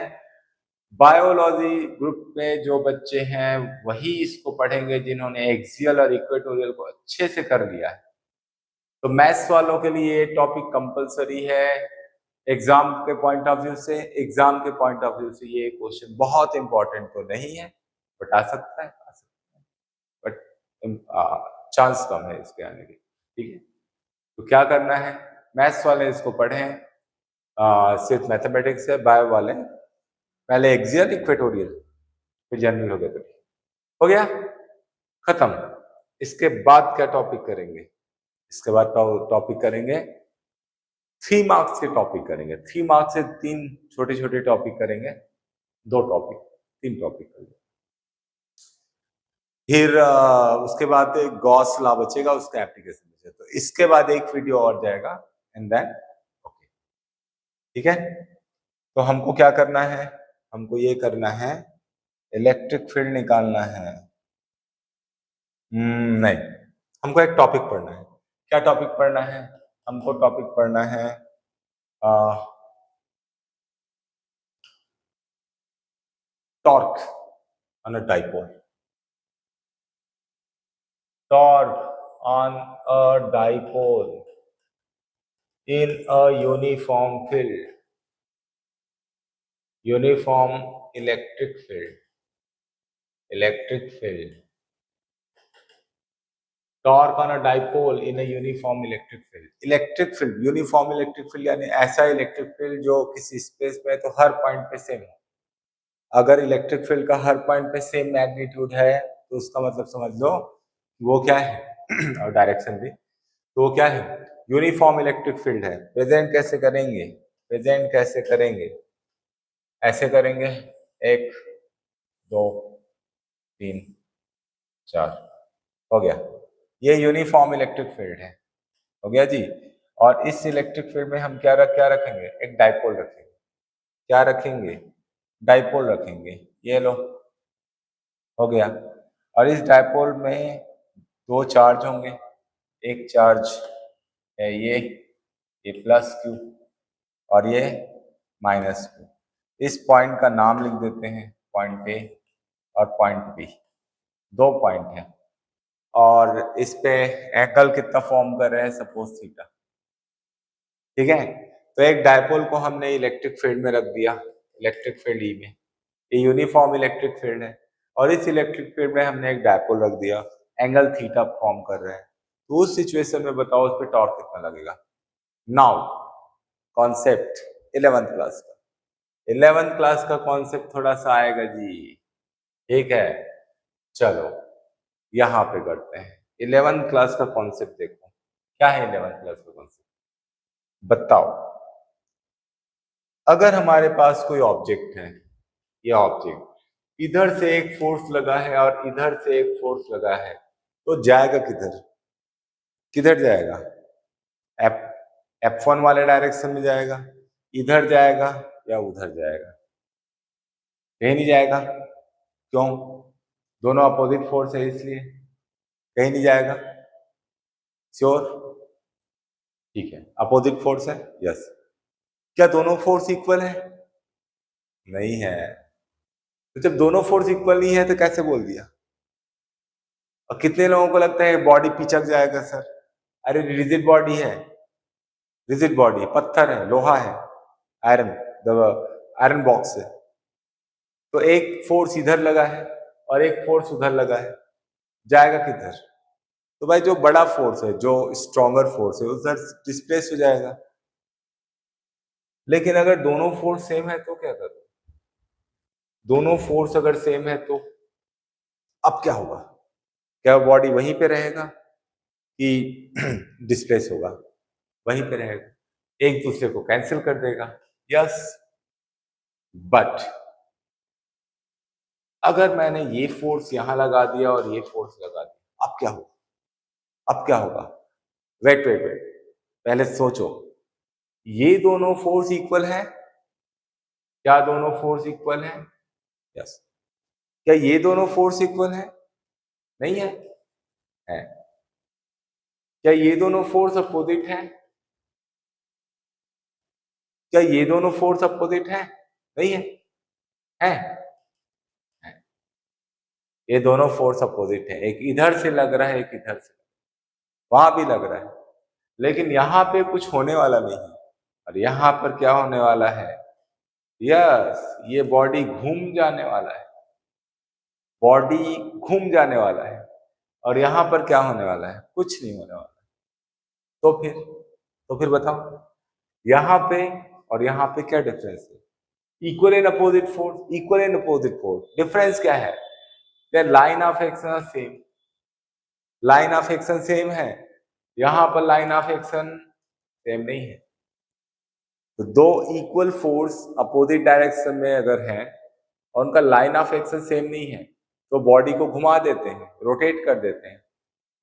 बायोलॉजी ग्रुप में जो बच्चे हैं वही इसको पढ़ेंगे जिन्होंने एक्सियल और इक्वेटोरियल को अच्छे से कर लिया है। तो मैथ्स वालों के लिए ये टॉपिक कंपलसरी है एग्जाम के पॉइंट ऑफ व्यू से। एग्जाम के पॉइंट ऑफ व्यू से ये क्वेश्चन बहुत इंपॉर्टेंट तो नहीं है, बट आ सकता है, आ सकता है, बट चांस कम है इसके आने की। ठीक है, तो क्या करना है, मैथ्स वाले इसको पढ़ें, सिर्फ मैथमेटिक्स है, बायो वाले पहले एक्सियल इक्वेटोरियल फिर जनरल हो गया, तो हो गया, खत्म। इसके बाद क्या टॉपिक करेंगे, इसके बाद टॉपिक करेंगे 3 मार्क्स के टॉपिक करेंगे, 3 मार्क्स से 3 छोटे छोटे टॉपिक करेंगे, 2 टॉपिक, 3 टॉपिक करेंगे। फिर उसके बाद एक गॉस लॉ बचेगा, उसका एप्लीकेशन बचेगा, तो इसके बाद एक वीडियो और जाएगा एंड देन ओके। ठीक है, तो हमको क्या करना है, हमको ये करना है, इलेक्ट्रिक फील्ड निकालना है। नहीं, हमको एक टॉपिक पढ़ना है। क्या टॉपिक पढ़ना है, हमको टॉपिक पढ़ना है torque on a dipole, torque on a dipole in a uniform field, uniform electric field, electric field, torque on a dipole in a uniform electric field, electric field, uniform electric field यानी ऐसा इलेक्ट्रिक फील्ड जो किसी स्पेस में तो हर पॉइंट पे सेम हो। अगर इलेक्ट्रिक फील्ड का हर पॉइंट पे सेम मैग्नीट्यूड है तो उसका मतलब समझ लो वो क्या है और डायरेक्शन भी, तो वो क्या है, यूनिफॉर्म इलेक्ट्रिक फील्ड है। प्रेजेंट कैसे करेंगे, प्रेजेंट कैसे करेंगे, ऐसे करेंगे 1 2 3 4, हो गया, ये यूनिफॉर्म इलेक्ट्रिक फील्ड है, हो गया जी। और इस इलेक्ट्रिक फील्ड में हम क्या रखेंगे, एक डाइपोल रखेंगे, क्या रखेंगे, डाइपोल रखेंगे, ये लो, हो गया। और इस डाइपोल में 2 चार्ज होंगे, एक चार्ज है ये प्लस क्यू और ये माइनस क्यू। इस पॉइंट का नाम लिख देते हैं, पॉइंट ए और पॉइंट बी, 2 पॉइंट है, और इस पे एंगल कितना फॉर्म कर रहे हैं, सपोज थीटा। ठीक है, तो एक डायपोल को हमने इलेक्ट्रिक फील्ड में रख दिया, इलेक्ट्रिक फील्ड ई में, ये यूनिफॉर्म इलेक्ट्रिक फील्ड है, और इस इलेक्ट्रिक फील्ड में हमने एक डायपोल रख दिया, एंगल थीटा फॉर्म कर रहे हैं। तो उस सिचुएशन में बताओ उस पर टॉर्क कितना लगेगा। नाउ कॉन्सेप्ट 11th क्लास का, 11th क्लास का कॉन्सेप्ट थोड़ा सा आएगा जी, ठीक है, चलो यहाँ पे करते हैं 11th क्लास का कॉन्सेप्ट। देखो क्या है 11th क्लास का कॉन्सेप्ट, बताओ। अगर हमारे पास कोई ऑब्जेक्ट है, ये ऑब्जेक्ट इधर से एक फोर्स लगा है और इधर से एक फोर्स लगा है, तो जाएगा किधर, किधर जाएगा, एफ F1 वाले डायरेक्शन में जाएगा, इधर जाएगा या उधर जाएगा, कहीं नहीं जाएगा। क्यों? दोनों अपोजिट फोर्स है इसलिए कहीं नहीं जाएगा। श्योर? ठीक है, अपोजिट फोर्स है, यस। क्या दोनों फोर्स इक्वल है? नहीं है। तो जब दोनों फोर्स इक्वल नहीं है तो कैसे बोल दिया? और कितने लोगों को लगता है बॉडी पिचक जाएगा सर? अरे रिजिड बॉडी है, रिजिड बॉडी, पत्थर है, लोहा है, आयरन, आयरन बॉक्स है। तो एक फोर्स इधर लगा है और एक फोर्स उधर लगा है, जाएगा किधर? तो भाई जो बड़ा फोर्स है, जो स्ट्रॉन्गर फोर्स है, उधर डिस्प्लेस हो जाएगा। लेकिन अगर दोनों फोर्स सेम है तो क्या करो? दोनों फोर्स अगर सेम है तो अब क्या होगा? क्या बॉडी वहीं पे रहेगा कि डिस्प्लेस होगा? वहीं पे रहेगा, एक दूसरे को कैंसिल कर देगा। यस, बट अगर मैंने ये फोर्स यहां लगा दिया और ये फोर्स लगा दिया, अब क्या होगा? अब क्या होगा? वेट वेट वेट, पहले सोचो, ये दोनों फोर्स इक्वल है? क्या दोनों फोर्स इक्वल है? यस। क्या ये दोनों फोर्स इक्वल है? नहीं है, है। क्या ये दोनों फोर्स अपोजिट है? क्या ये दोनों फोर्स अपोजिट है? नहीं है, है, है। ये दोनों फोर्स अपोजिट है, एक इधर से लग रहा है, एक इधर से, वहां भी लग रहा है, लेकिन यहां पे कुछ होने वाला नहीं है। और यहां पर क्या होने वाला है? यस, ये बॉडी घूम जाने वाला है, बॉडी घूम जाने वाला है। और यहां पर क्या होने वाला है? कुछ नहीं होने वाला। तो फिर बताओ, यहां पे और यहां पे क्या डिफरेंस है? Equal and opposite force, equal and opposite force, difference क्या है? Line of action same, line of action same है, यहां पर लाइन ऑफ एक्शन सेम नहीं है। तो दो इक्वल फोर्स अपोजिट डायरेक्शन में अगर हैं और उनका लाइन ऑफ एक्शन सेम नहीं है तो बॉडी को घुमा देते हैं, रोटेट कर देते हैं।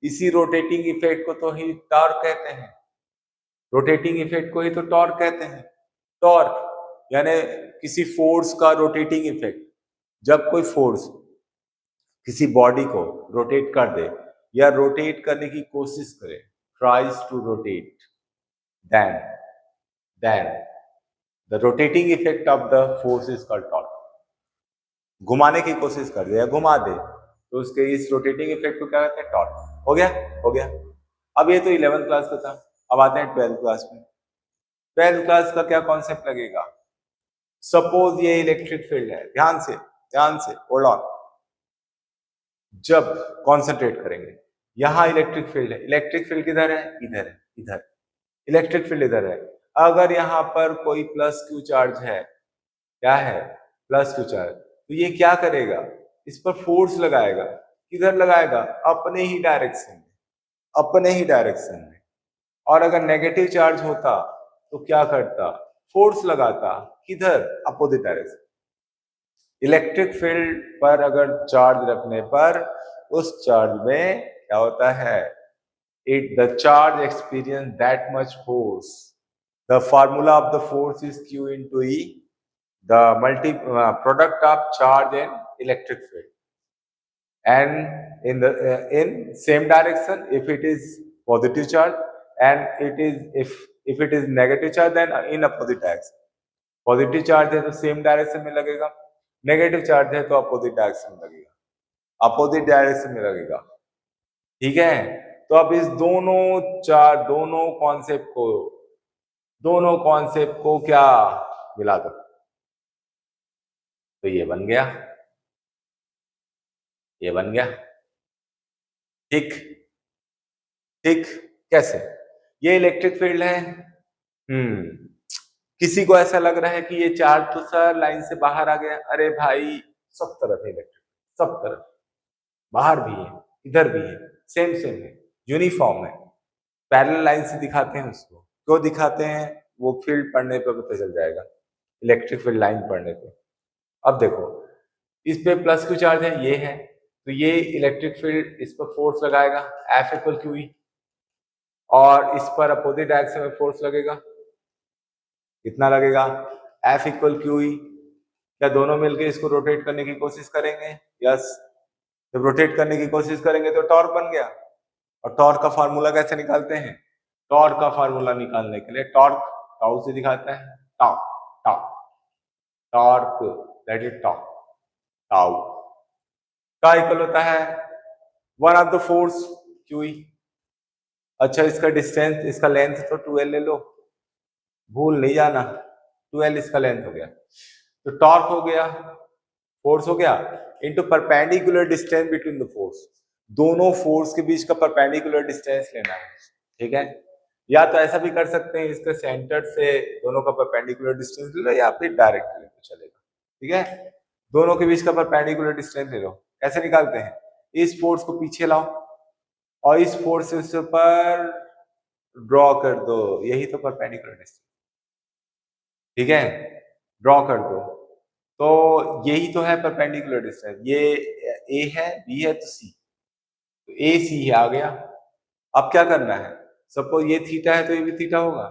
इसी रोटेटिंग इफेक्ट को तो ही टॉर्क कहते हैं, रोटेटिंग इफेक्ट को ही तो टॉर्क कहते हैं। टॉर्क यानी किसी फोर्स का रोटेटिंग इफेक्ट। जब कोई फोर्स किसी बॉडी को रोटेट कर दे या रोटेट करने की कोशिश करे, tries to rotate, then the rotating effect of the force is called torque. घुमाने की कोशिश कर दे या घुमा दे तो उसके इस रोटेटिंग इफेक्ट को क्या कहते हैं? टॉर्क। हो गया, हो गया। अब ये तो 11th क्लास का था, अब आते हैं 12th क्लास में। 12th क्लास का क्या कॉन्सेप्ट लगेगा? सपोज ये इलेक्ट्रिक फील्ड है, ध्यान से होल्ड ऑन, जब कॉन्सेंट्रेट करेंगे, यहां इलेक्ट्रिक फील्ड है, इलेक्ट्रिक फील्ड किधर है? इधर है, इधर, इलेक्ट्रिक फील्ड इधर है। अगर यहां पर कोई प्लस क्यू चार्ज है, क्या है? प्लस क्यू चार्ज, तो ये क्या करेगा? इस पर फोर्स लगाएगा। किधर लगाएगा? अपने ही डायरेक्शन में, अपने ही डायरेक्शन में। और अगर नेगेटिव चार्ज होता तो क्या करता? फोर्स लगाता, किधर? Opposite direction. इलेक्ट्रिक फील्ड पर अगर चार्ज रखने पर उस चार्ज में क्या होता है? the charge experience that much force. The formula of the force is Q into E, the product of charge and electric field. And in same direction, if it is positive charge, and if it is negative charge, then in opposite direction. Positive charge है तो सेम डायरेक्शन में लगेगा, नेगेटिव चार्ज है तो अपोजिट डायरेक्शन में लगेगा, अपोजिट डायरेक्शन में लगेगा। ठीक है, तो अब इस दोनों कॉन्सेप्ट को क्या मिला दो तो ये बन गया, ये बन गया। ठीक, ठीक, कैसे? ये इलेक्ट्रिक फील्ड है, किसी को ऐसा लग रहा है कि ये चार्ज तो सर लाइन से बाहर आ गया। अरे भाई, सब तरफ है इलेक्ट्रिक, सब तरफ, बाहर भी है, इधर भी है, सेम सेम है, यूनिफॉर्म है। पैरेलल लाइन से दिखाते हैं उसको, क्यों दिखाते हैं? वो फील्ड पढ़ने पे पता चल जाएगा, इलेक्ट्रिक फील्ड लाइन पढ़ने पे। अब देखो, इस पे प्लस क्यू चार्ज है, ये है, तो ये इलेक्ट्रिक फील्ड इस पर फोर्स लगाएगा F इक्वल क्यू ई, और इस पर अपोजिट डायरेक्शन में फोर्स लगेगा, कितना लगेगा? F equal Q E. क्या दोनों मिलकर इसको रोटेट करने की कोशिश करेंगे? यस। जब रोटेट करने की कोशिश करेंगे तो टॉर्क बन गया। और टॉर्क का फार्मूला कैसे निकालते हैं? टॉर्क का फार्मूला निकालने के लिए टॉर्क टाउ से दिखाता है। Tau tau torque that is tau tau का इक्वल होता है one of the force Q. अच्छा, इसका डिस्टेंस, इसका लेंथ तो 2l ले लो, भूल नहीं जाना, 2l इसका लेंथ हो गया। तो टॉर्क हो गया, फोर्स हो गया, into perpendicular distance between the force. दोनों फोर्स के बीच का परपेंडिकुलर डिस्टेंस लेना है, ठीक है। या तो ऐसा भी कर सकते हैं, इसके सेंटर से दोनों का परपेंडिकुलर डिस्टेंस ले लो, या फिर डायरेक्ट ले लो, चलेगा, ठीक है। दोनों के बीच का परपेंडिकुलर डिस्टेंस ले लो। कैसे निकालते हैं? इस फोर्स को पीछे लाओ और इस फोर्स से उसके ऊपर ड्रॉ कर दो, यही तो परपेंडिकुलर डिस्टेंस, ठीक है, ड्रॉ कर दो। तो यही तो है परपेंडिकुलर डिस्टेंस। ये ए है, बी है, तो सी, तो ए सी आ गया। अब क्या करना है? सपोज ये थीटा है तो ये भी थीटा होगा।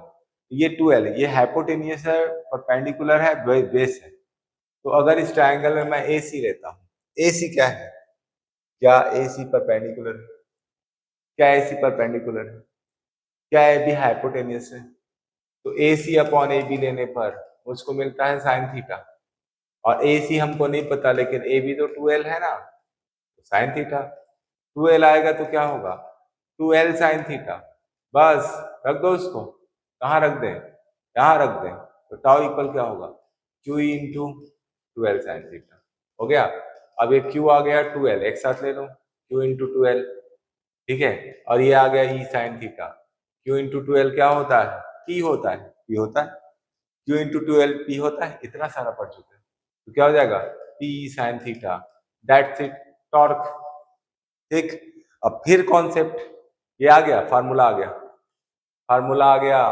ये 2l है, ये हाइपोटेनियस है, परपेंडिकुलर है, बेस है। तो अगर इस ट्रायंगल में मैं ए सी लेता हूँ, ए सी क्या है? क्या ए सी परपेंडिकुलर है? क्या ए सी परपेंडिकुलर है? क्या ए बी हाइपोटेनियस है? तो ए सी अपॉन ए बी लेने पर मुझको मिलता है साइन थीटा। और ए सी हमको नहीं पता, लेकिन ए बी तो 2l है ना, तो साइन थीटा 2l आएगा तो क्या होगा? 2l sine theta. बस रख दो उसको, कहाँ रख दें? यहाँ रख दें। तो टाउ इक्वल क्या होगा? q into 2l sine theta हो गया। अब ये q आ गया 2l, एक साथ ले लो, q इंटू 2l, ठीक है। और ये आ गया e sine theta. q into 2l क्या होता है? p होता है, p होता है, q इंटू 2l p होता है। इतना सारा पढ़ चुके हैं, तो क्या हो जाएगा? p sine theta, that's it, torque, ठीक। अब फिर कॉन्सेप्ट ये आ गया, फार्मूला आ गया, फार्मूला आ गया,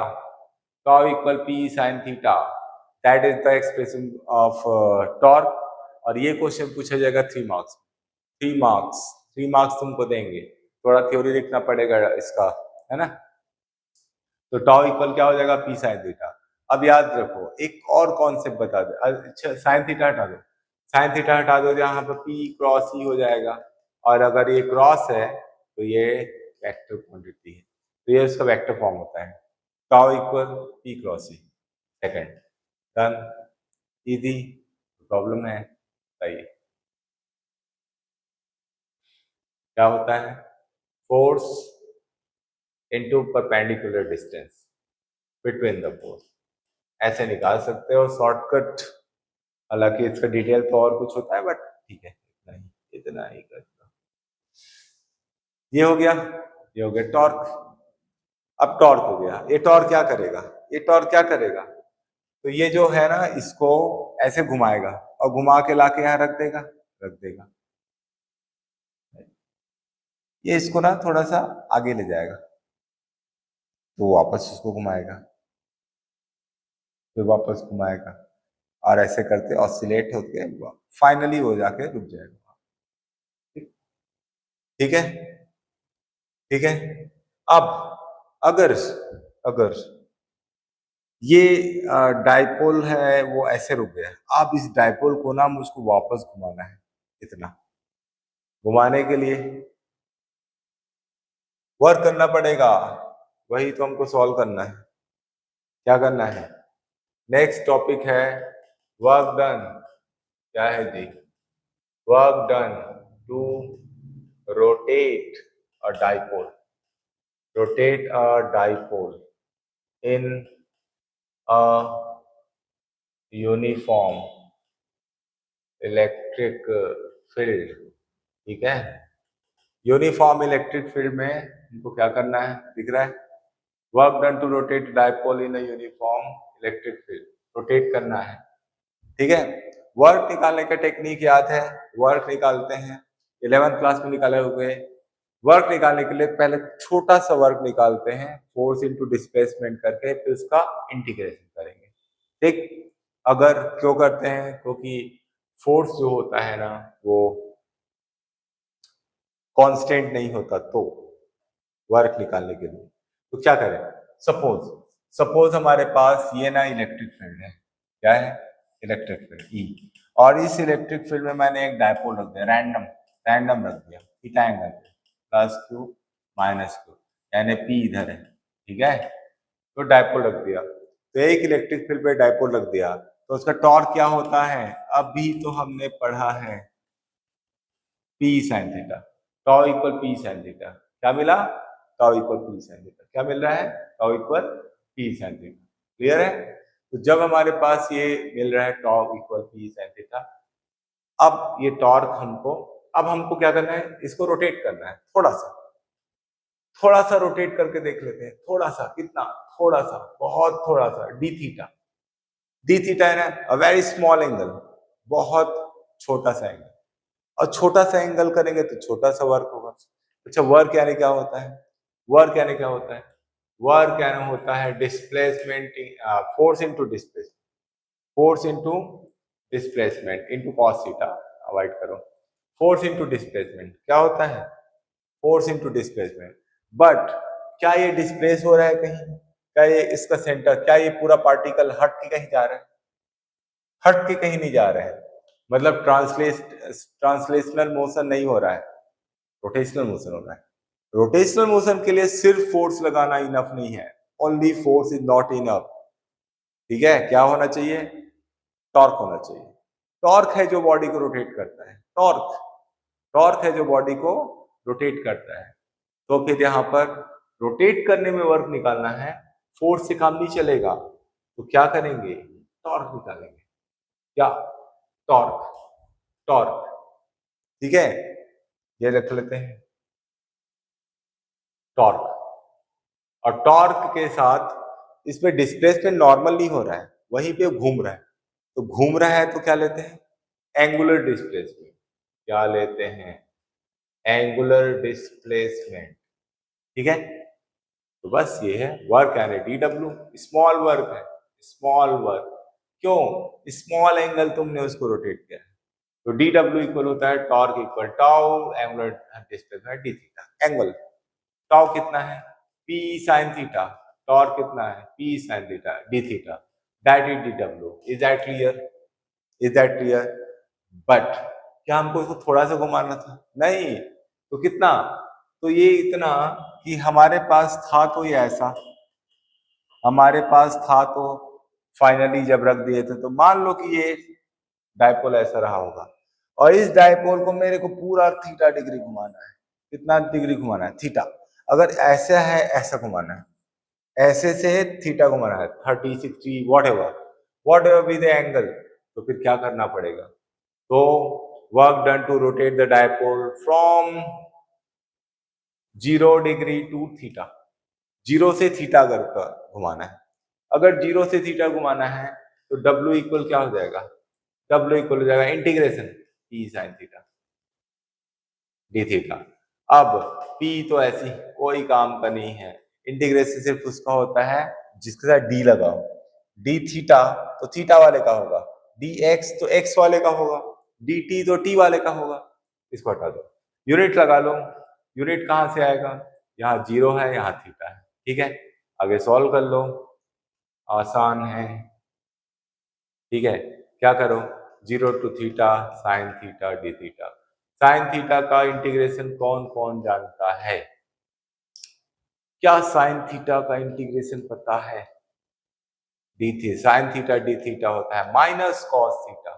tau equal p sine theta, that is the expression of torque. और ये क्वेश्चन पूछा जाएगा 3 मार्क्स, 3 मार्क्स, 3 मार्क्स तुमको देंगे। थोड़ा थ्योरी लिखना पड़ेगा इसका, है ना। तो टाउ इक्वल क्या हो जाएगा? p sign theta. अब याद रखो एक और कॉन्सेप्ट बता दे। अच्छा, साइन थीटा हटा दो, साइन थीटा हटा दो, यहाँ पर p क्रॉस e हो जाएगा। और अगर ये क्रॉस है तो ये वेक्टर क्वांटिटी है, तो ये उसका वेक्टर फॉर्म होता है, tau equal p cross e। Second done, easy. Problem है, बताइए क्या होता है? Force into perpendicular distance between the force, ऐसे निकाल सकते हो शॉर्टकट। हालांकि इसका डिटेल तो और कुछ होता है, बट ठीक है, इतना ही करता। ये हो गया, ये हो गया टॉर्क। अब टॉर्क हो गया, ये टॉर्क क्या करेगा? ये टॉर्क क्या करेगा? तो ये जो है ना, इसको ऐसे घुमाएगा और घुमा के लाके यहाँ रख देगा, रख देगा। ये इसको ना थोड़ा सा आगे ले जाएगा, तो वापस इसको घुमाएगा, फिर वापस घुमाएगा, और ऐसे करते ऑसिलेट होके फाइनली वो जाके रुक जाएगा। ठीक है, ठीक है। अब अगर अगर ये डाइपोल है, वो ऐसे रुक गया, अब इस डाइपोल को ना मुझको वापस घुमाना है। इतना घुमाने के लिए वर्क करना पड़ेगा, वही तो हमको सॉल्व करना है। क्या करना है? नेक्स्ट टॉपिक है वर्क डन। क्या है जी? Work done to rotate a dipole, rotate a dipole in a uniform electric field, ठीक है। यूनिफॉर्म इलेक्ट्रिक फील्ड में इनको क्या करना है? दिख रहा है, work done to rotate dipole in a uniform electric field, rotate करना है, ठीक है। वर्क निकालने का टेक्निक याद है, वर्क निकालते हैं 11th क्लास में निकाले हुए। वर्क निकालने के लिए पहले छोटा सा वर्क निकालते हैं, फोर्स इनटू डिस्प्लेसमेंट करके, फिर उसका इंटीग्रेशन करेंगे, ठीक। अगर क्यों करते हैं? क्योंकि फोर्स जो होता है ना, वो कांस्टेंट नहीं होता, तो वर्क निकालने के लिए तो क्या करें? सपोज सपोज हमारे पास ये ना इलेक्ट्रिक फील्ड है, क्या है? इलेक्ट्रिक फील्ड ई, और इस इलेक्ट्रिक फील्ड में मैंने एक डायपोल रख दिया, रैंडम रख दिया, थीटा एंगल पे, प्लस क्यू माइनस क्यू, यानी पी इधर है, ठीक है। तो डायपोल रख दिया, तो एक इलेक्ट्रिक फील्ड पे डायपोल रख दिया, तो उसका टॉर्क क्या होता है, अभी तो हमने पढ़ा है P sine theta, tau equal P sine theta. क्या मिला, tau equal P sine theta. क्या मिल रहा है, tau equal P sine theta. Clear है। तो जब हमारे पास ये मिल रहा है tau equal P sine theta, अब ये टॉर्क अब हमको क्या करना है, इसको रोटेट करना है, थोड़ा सा रोटेट करके देख लेते हैं। थोड़ा सा, कितना, थोड़ा सा, बहुत थोड़ा सा, डी थीटा है ना, अ वेरी स्मॉल एंगल, बहुत छोटा सा एंगल। और छोटा सा एंगल करेंगे तो छोटा सा वर्क होगा। अच्छा, वर्क यानी क्या होता है, वर्क यानी क्या होता है, वर्क यानी होता है displacement, force into displacement, force into displacement into cos theta, avoid करो। फोर्स इनटू डिस्प्लेसमेंट क्या होता है, फोर्स इनटू डिस्प्लेसमेंट। बट क्या ये डिस्प्लेस हो रहा है कहीं, क्या ये इसका सेंटर, क्या ये पूरा पार्टिकल हट के कहीं जा रहा है, हट के कहीं नहीं जा रहा है, मतलब ट्रांसलेशनल मोशन नहीं हो रहा है, रोटेशनल मोशन हो रहा है। रोटेशनल मोशन के लिए सिर्फ फोर्स लगाना इनफ नहीं है, only force is not enough, ठीक है। क्या होना चाहिए, टॉर्क होना चाहिए। टॉर्क है जो बॉडी को रोटेट करता है, टॉर्क है जो बॉडी को रोटेट करता है। तो फिर यहाँ पर रोटेट करने में वर्क निकालना है, फोर्स से काम नहीं चलेगा, तो क्या करेंगे, टॉर्क निकालेंगे। क्या, टॉर्क, टॉर्क, ठीक है। ये रख लेते हैं टॉर्क, और टॉर्क के साथ इसमें डिस्प्लेसमेंट नॉर्मल नहीं हो रहा है, वहीं पे घूम रहा है, तो घूम रहा है तो क्या लेते हैं, एंगुलर डिस्प्लेसमेंट। क्या लेते हैं, एंगुलर डिस्प्लेसमेंट, ठीक है। तो बस ये है वर्क, यानी डी डब्ल्यू, स्मॉल वर्क है, स्मॉल वर्क। क्यों, स्मॉल एंगल तुमने उसको रोटेट किया है, तो डी डब्ल्यू इक्वल होता है torque equal tau angular displacement D theta. Angle tau कितना है, पी साइन थीटा, टॉर्क कितना है, P sine theta d theta, that is D W. Is that clear, is that clear. But क्या हमको इसको थोड़ा सा घुमाना था, नहीं, तो कितना, तो ये इतना कि हमारे पास था तो ये ऐसा, हमारे पास था तो फाइनली जब रख दिए थे, तो मान लो कि ये डायपोल ऐसा रहा होगा, और इस डायपोल को मेरे को पूरा थीटा डिग्री घुमाना है। कितना डिग्री घुमाना है, थीटा। अगर ऐसा है, ऐसा घुमाना है, ऐसे से थीटा घुमाना है, 30, 60, whatever be the angle, तो फिर क्या करना पड़ेगा, तो work done to rotate the dipole from 0 degree to theta, 0 से थीटा कर घुमाना है। अगर 0 से थीटा घुमाना है तो W इक्वल क्या हो जाएगा, W इक्वल हो जाएगा integration P sign theta d theta. अब P तो ऐसी कोई काम का नहीं है, इंटीग्रेशन सिर्फ उसका होता है जिसके साथ D लगाओ, डी थीटा तो थीटा वाले का होगा, डी एक्स तो एक्स वाले का होगा, डी टी तो टी वाले का होगा, इसको हटा दो, यूनिट लगा लो। यूनिट कहाँ से आएगा, यहाँ 0 है, यहाँ थीटा है, ठीक है। आगे सॉल्व कर लो, आसान है, ठीक है। क्या करो, 0 to theta sine theta d theta. Sine theta का इंटीग्रेशन कौन कौन जानता है, क्या साइन थीटा का इंटीग्रेशन पता है, डी थी साइन थीटा डी थीटा होता है माइनस कॉस थीटा,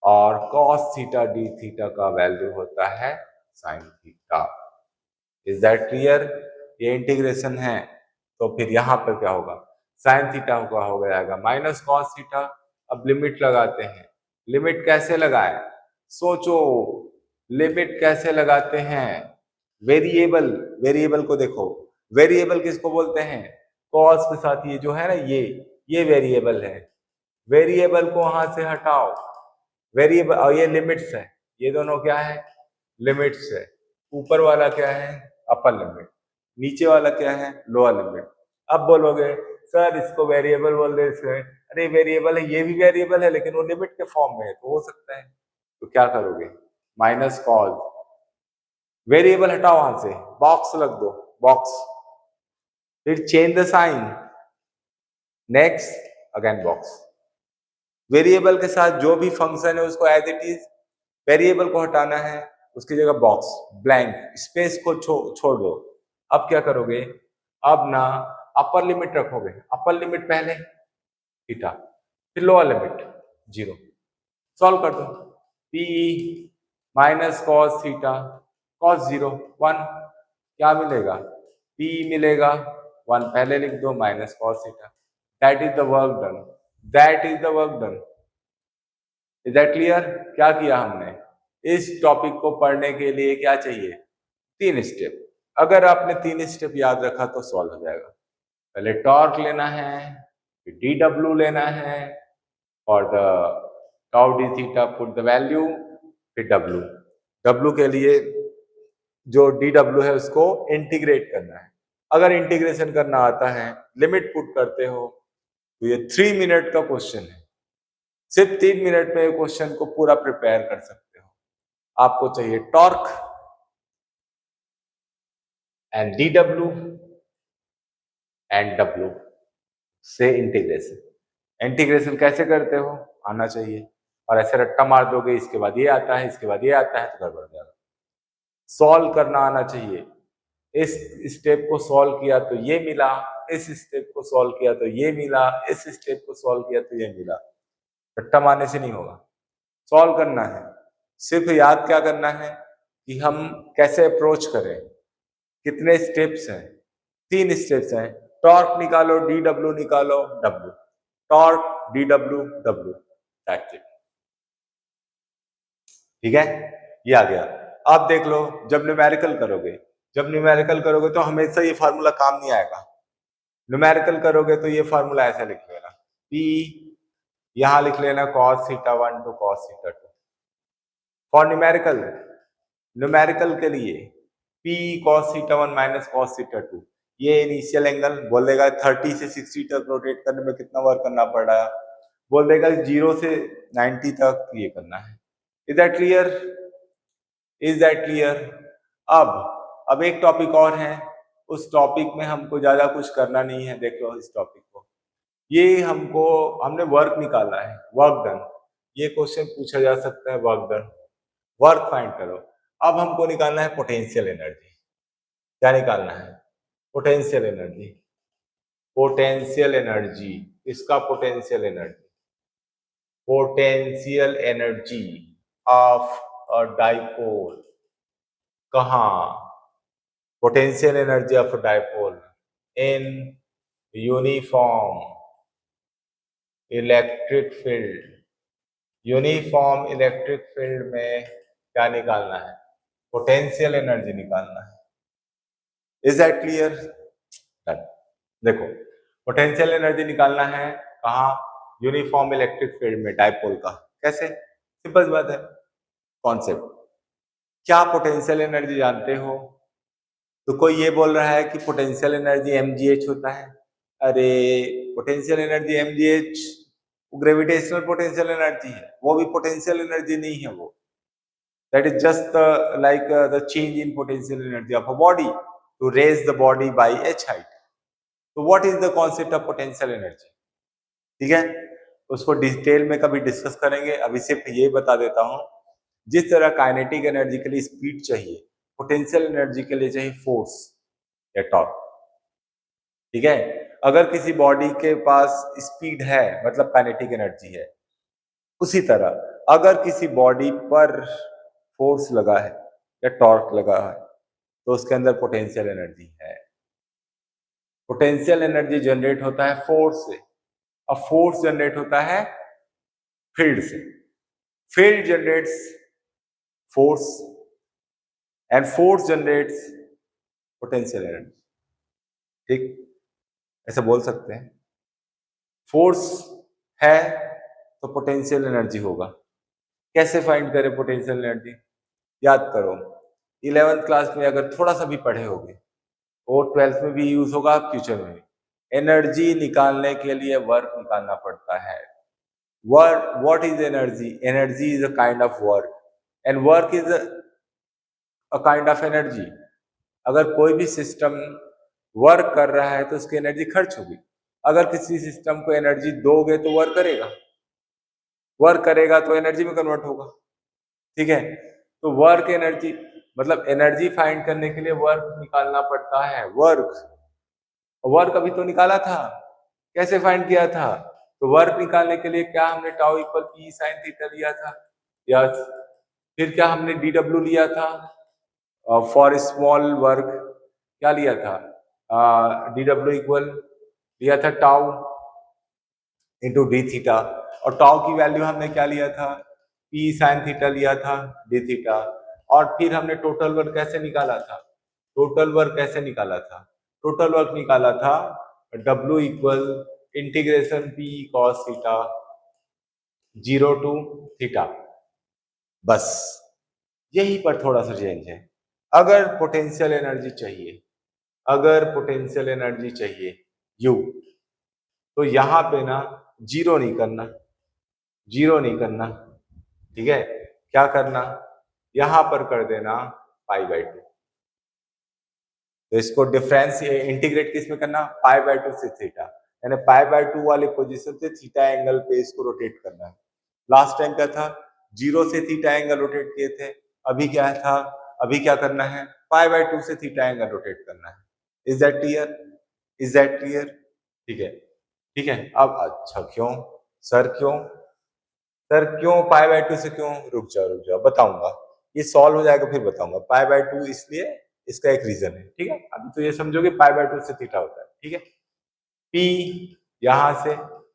और कॉस थीटा डी थीटा का वैल्यू होता है sine theta. Is that clear. ये इंटीग्रेशन है, तो फिर यहाँ पर क्या होगा, साइन थीटा का हो जाएगा माइनस कॉस थीटा। अब लिमिट लगाते हैं, लिमिट कैसे लगाए, सोचो, लिमिट कैसे लगाते हैं, वेरिएबल, वेरिएबल को देखो, वेरिएबल किसको बोलते हैं, कॉस के साथ ये जो है ना, ये वेरिएबल है, वेरिएबल को वहां से हटाओ, वेरिएबल, और ये लिमिट्स है, ये दोनों क्या है, लिमिट्स है। ऊपर वाला क्या है, अपर लिमिट, नीचे वाला क्या है, लोअर लिमिट। अब बोलोगे सर इसको वेरिएबल बोल दे, अरे वेरिएबल है, ये भी वेरिएबल है, लेकिन वो लिमिट के फॉर्म में है, तो हो सकता है, तो क्या करोगे, माइनस कॉस, वेरिएबल हटाओ वहां से, बॉक्स लग दो, बॉक्स, फिर change the sign, next again box, variable के साथ जो भी फंक्शन है उसको एज इट इज, वेरिएबल को हटाना है, उसकी जगह बॉक्स ब्लैंक स्पेस को छोड़ दो। अब क्या करोगे, अब ना अपर लिमिट रखोगे, अपर लिमिट पहले थीटा, फिर लोअर लिमिट 0, सॉल्व कर दो। P minus cos theta cos 0 1, क्या मिलेगा, पी मिलेगा 1, पहले लिख दो, minus cos theta, that is the work done, that is the work done. Is that clear? क्या किया हमने, इस टॉपिक को पढ़ने के लिए क्या चाहिए, 3 स्टेप। अगर आपने 3 स्टेप याद रखा तो सॉल्व हो जाएगा। पहले टॉर्क लेना है, फिर डी डब्ल्यू लेना है, और the tau D theta put the value, फिर डब्ल्यू, डब्ल्यू के लिए जो डी डब्ल्यू है उसको इंटीग्रेट करना है। अगर इंटीग्रेशन करना आता है, लिमिट पुट करते हो, तो ये 3 मिनट का क्वेश्चन है, सिर्फ 3 मिनट में क्वेश्चन को पूरा प्रिपेयर कर सकते हो। आपको चाहिए torque and D W and W से इंटीग्रेशन। इंटीग्रेशन कैसे करते हो आना चाहिए, और ऐसे रट्टा मार दोगे इसके बाद ये आता है, इसके बाद ये आता है, तो गड़बड़ जाएगा। सॉल्व करना आना चाहिए, इस स्टेप को सॉल्व किया तो ये मिला, इस स्टेप को सॉल्व किया तो ये मिला, इस स्टेप को सॉल्व किया तो ये मिला। रट्टा मारने से नहीं होगा, सॉल्व करना है। सिर्फ याद क्या करना है कि हम कैसे अप्रोच करें, कितने स्टेप्स हैं, 3 स्टेप्स हैं। टॉर्क निकालो, डी डब्ल्यू निकालो, W, torque D W W, that's it. ठीक है, ये आ गया। अब देख लो, जब न्यूमेरिकल करोगे, जब न्यूमेरिकल करोगे तो हमेशा ये फार्मूला काम नहीं आएगा। न्यूमेरिकल करोगे तो ये फार्मूला ऐसा लिख लेना, पी यहां लिख लेना cos theta 1 to cos theta 2 for numerical. Numerical के लिए p cos theta 1 minus cos theta 2, ये इनिशियल एंगल बोल देगा 30 से 60 तक रोटेट करने में कितना वर्क करना पड़ रहा है, बोल देगा 0 से 90 तक ये करना है। Is that clear? Is that clear? अब एक टॉपिक और है, उस टॉपिक में हमको ज्यादा कुछ करना नहीं है। देख लो इस टॉपिक को, ये हमने वर्क निकाला है, वर्क डन। ये क्वेश्चन पूछा जा सकता है, वर्क डन, वर्क फाइंड करो। अब हमको निकालना है पोटेंशियल एनर्जी। क्या निकालना है? Potential energy. पोटेंशियल एनर्जी, इसका potential energy, potential energy of a dipole. कहा? Potential energy of a dipole in uniform electric field. Uniform electric field में क्या निकालना है? पोटेंशियल एनर्जी निकालना है। Is that clear? देखो, पोटेंशियल एनर्जी निकालना है कहा? यूनिफॉर्म इलेक्ट्रिक फील्ड में, डाइपोल का। कैसे? सिंपल बात है, कॉन्सेप्ट। क्या पोटेंशियल एनर्जी जानते हो? तो कोई ये बोल रहा है कि पोटेंशियल एनर्जी mgh होता है। अरे potential energy mgh gravitational potential energy है, वो भी पोटेंशियल एनर्जी नहीं है। वो that is just like the change in potential energy of a body to raise the body by h height. तो what is the concept of potential energy? ठीक है, उसको डिटेल में कभी डिस्कस करेंगे। अभी सिर्फ ये बता देता हूं, जिस तरह काइनेटिक एनर्जी के लिए स्पीड चाहिए, पोटेंशियल एनर्जी के लिए चाहिए फोर्स या टॉर्क। ठीक है, अगर किसी बॉडी के पास स्पीड है मतलब काइनेटिक एनर्जी है, उसी तरह अगर किसी बॉडी पर फोर्स लगा है या टॉर्क लगा है तो उसके अंदर पोटेंशियल एनर्जी है। पोटेंशियल एनर्जी जनरेट होता है फोर्स से, और फोर्स जनरेट होता है फील्ड से। Field generates force and force generates potential energy. ठीक, ऐसा बोल सकते हैं, फोर्स है तो पोटेंशियल एनर्जी होगा। कैसे फाइंड करें पोटेंशियल एनर्जी? याद करो, 11th क्लास में अगर थोड़ा सा भी पढ़े होगे, और 12th में भी यूज होगा, फ्यूचर में भी। एनर्जी निकालने के लिए वर्क निकालना पड़ता है। Work, what is energy? Energy is a kind of work, and work is a kind of energy. अगर कोई भी सिस्टम वर्क कर रहा है तो उसकी एनर्जी खर्च होगी। अगर किसी सिस्टम को एनर्जी दोगे तो वर्क करेगा। वर्क करेगा तो एनर्जी में कन्वर्ट होगा, ठीक है। तो वर्क एनर्जी मतलब एनर्जी फाइंड करने के लिए वर्क निकालना पड़ता है, वर्क अभी तो निकाला था, कैसे फाइंड किया था? तो वर्क निकालने के लिए क्या हमने tau equal P sine theta लिया था, यस। फिर क्या हमने डी डब्ल्यू लिया था फॉर स्मॉल वर्क, क्या लिया था? डी डब्ल्यू इक्वल लिया था टाउ इंटू डी थीटा, और टाउ की वैल्यू हमने क्या लिया था? पी साइन थीटा लिया था डी थीटा। और फिर हमने टोटल वर्क कैसे निकाला था? टोटल वर्क निकाला था W equal integration P cos theta 0 to theta. बस यही पर थोड़ा सा चेंज है। अगर पोटेंशियल एनर्जी चाहिए U, तो यहाँ पे ना जीरो नहीं करना, ठीक है। क्या करना? यहां पर कर देना π/2। तो इसको डिफरेंस इंटीग्रेट किस में करना? π/2 से थीटा, यानी π/2 वाले पोजीशन से थीटा एंगल पे इसको रोटेट करना है। लास्ट टाइम क्या था? 0 से थीटा एंगल रोटेट किए थे। अभी क्या था? अभी क्या करना है? π/2 से थीटा एंगल रोटेट करना है। Is that clear? ठीक है। अब अच्छा क्यों π/2 से क्यों? रुक जाओ बताऊंगा, ये सॉल्व हो जाएगा फिर बताऊंगा। π/2 इसलिए, इसका एक रीजन है, ठीक है। अभी तो ये समझो कि π/2 से थीटा होता है, ठीक है। P यहां से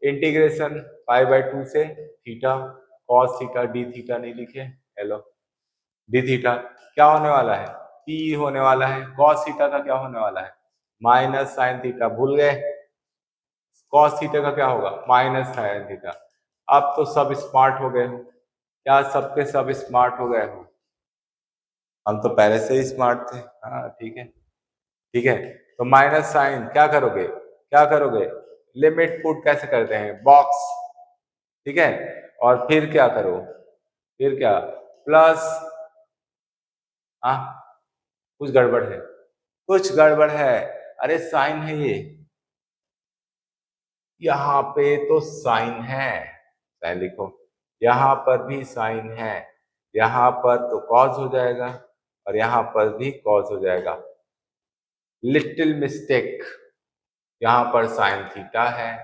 इंटीग्रेशन π/2 से theta cos theta d theta नहीं लिखे, हेलो, डी थीटा क्या होने वाला है? P होने वाला है। cos थीटा का क्या होने वाला है? माइनस साइन थीटा, भूल गए? cos थीटा का क्या होगा? Minus sign theta. अब तो सब स्मार्ट हो गए हो, क्या सबके सब स्मार्ट हो गए हो? हम तो पहले से ही स्मार्ट थे, हाँ ठीक है। तो माइनस साइन क्या करोगे? लिमिट पुट कैसे करते हैं? बॉक्स, ठीक है। और फिर क्या करो? प्लस, हाँ कुछ गड़बड़ है, अरे साइन है ये, यहाँ पे तो साइन है, साइन लिखो, यहाँ पर भी साइन है, यहाँ पर तो कॉस हो जाएगा और यहाँ पर भी कॉस हो जाएगा। लिटिल मिस्टेक, यहाँ पर साइन थीटा है,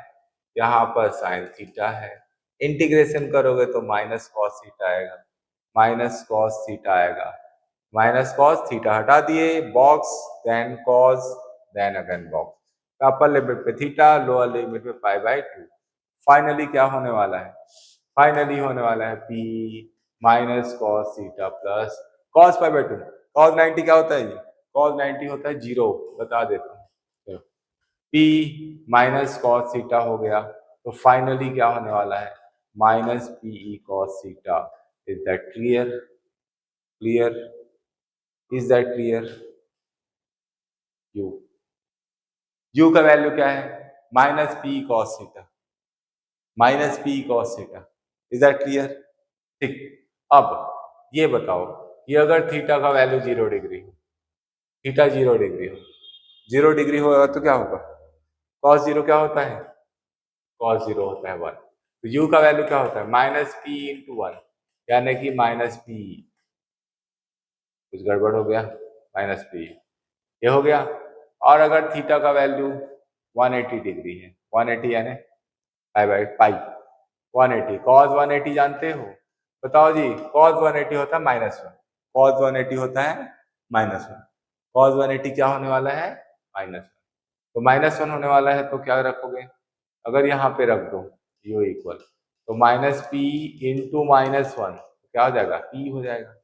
यहाँ पर साइन थीटा है। इंटीग्रेशन करोगे तो माइनस कॉस थीटा आएगा, माइनस कॉस थीटा हटा दिए, box, then cos, then again box. Upper limit पे थीटा, लोअर लिमिट पे π/2। फाइनली क्या होने वाला है? P minus cos theta plus cos π/2। Cos 90 क्या होता है? ये कॉस 90 होता है 0, बता देता हूँ। P माइनस कॉस थीटा हो गया, तो फाइनली क्या होने वाला है? Minus PE cos theta. Is that clear? U का वैल्यू क्या है? Minus PE cos theta. Is that clear? ठीक। अब ये बताओ, ये अगर थीटा का वैल्यू 0 डिग्री हो, 0 डिग्री होगा तो क्या होगा? cos 0 क्या होता है? cos 0 होता है 1। तो u का वैल्यू क्या होता है? माइनस पी इंटू 1, यानी कि माइनस पी। कुछ गड़बड़ हो गया? माइनस पी ये हो गया। और अगर थीटा का वैल्यू 180 डिग्री है, 180 यानी पाई 180, cos 180 जानते हो? बताओ जी, cos 180 होता है -1, cos 180 होता है -1, cos 180 क्या होने वाला है? -1। तो -1 होने वाला है तो क्या रखोगे? अगर यहाँ पे रख दो u इक्वल, तो माइनस पी इंटू -1 क्या हो जाएगा? p हो जाएगा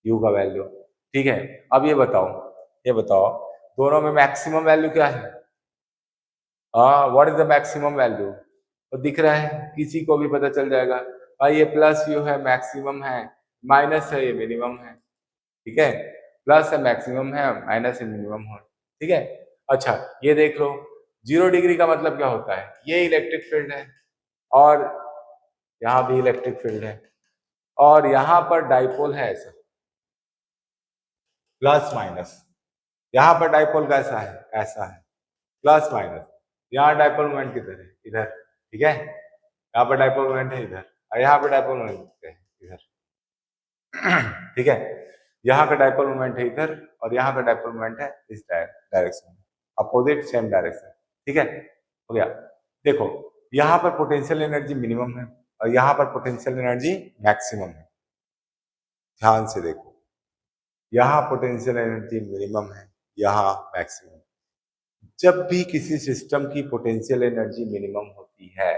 u का वैल्यू, ठीक है। अब ये बताओ दोनों में मैक्सिमम वैल्यू क्या है? What is the maximum value? तो दिख रहा है, किसी को भी पता चल जाएगा भाई, ये प्लस यू है मैक्सिमम है, माइनस है ये मिनिमम है, ठीक है। प्लस है मैक्सिमम है, माइनस है मिनिमम है, ठीक है। अच्छा ये देख लो, 0 डिग्री का मतलब क्या होता है? ये इलेक्ट्रिक फील्ड है और यहाँ भी इलेक्ट्रिक फील्ड है और यहाँ पर डाइपोल है ऐसा प्लस माइनस, यहाँ पर डाइपोल कैसा है? ऐसा है प्लस माइनस। यहाँ डाइपोल मोमेंट किधर है? इधर, ठीक है। यहाँ पर डाइपोल मोमेंट है इधर, और यहाँ पे डायपोल मोमेंट है इधर। ठीक है, यहाँ का डायपोल मोमेंट है इधर और यहाँ का डायपोल मोमेंट है इस डायरेक्शन में, अपोजिट सेम डायरेक्शन। ठीक है, हो गया। देखो यहाँ पर पोटेंशियल एनर्जी मिनिमम है और यहाँ पर पोटेंशियल एनर्जी मैक्सिमम है। ध्यान से देखो, यहाँ पोटेंशियल एनर्जी मिनिमम है, यहाँ मैक्सिमम। जब भी किसी सिस्टम की पोटेंशियल एनर्जी मिनिमम होती है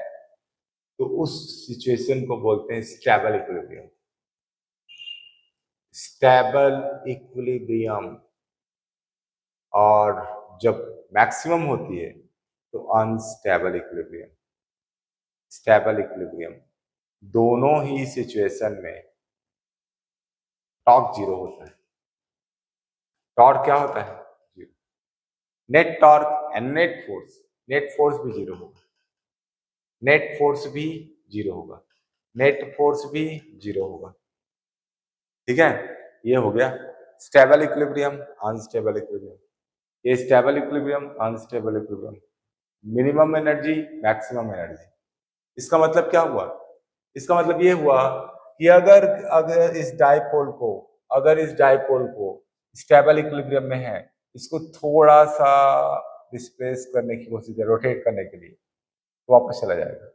तो उस सिचुएशन को बोलते हैं स्टेबल इक्विलिब्रियम। Stable equilibrium. और जब मैक्सिमम होती है तो अनस्टेबल इक्विलिब्रियम। स्टेबल इक्विलिब्रियम, दोनों ही सिचुएशन में टॉर्क जीरो होता है। टॉर्क क्या होता है? Zero. Net torque and net force भी जीरो होगा। नेट फोर्स भी जीरो होगा। नेट फोर्स भी जीरो होगा। ठीक है, ये हो गया स्टेबल इक्विलिब्रियम, अनस्टेबल इक्विलिब्रियम। ये stable equilibrium, unstable equilibrium, minimum energy, maximum energy. इसका मतलब क्या हुआ? इसका मतलब ये हुआ कि अगर इस डाइपोल को स्टेबल इक्विलिब्रियम में है, इसको थोड़ा सा डिस्प्लेस करने की कोशिश करें, रोटेट करने के लिए, तो वापस चला जाएगा,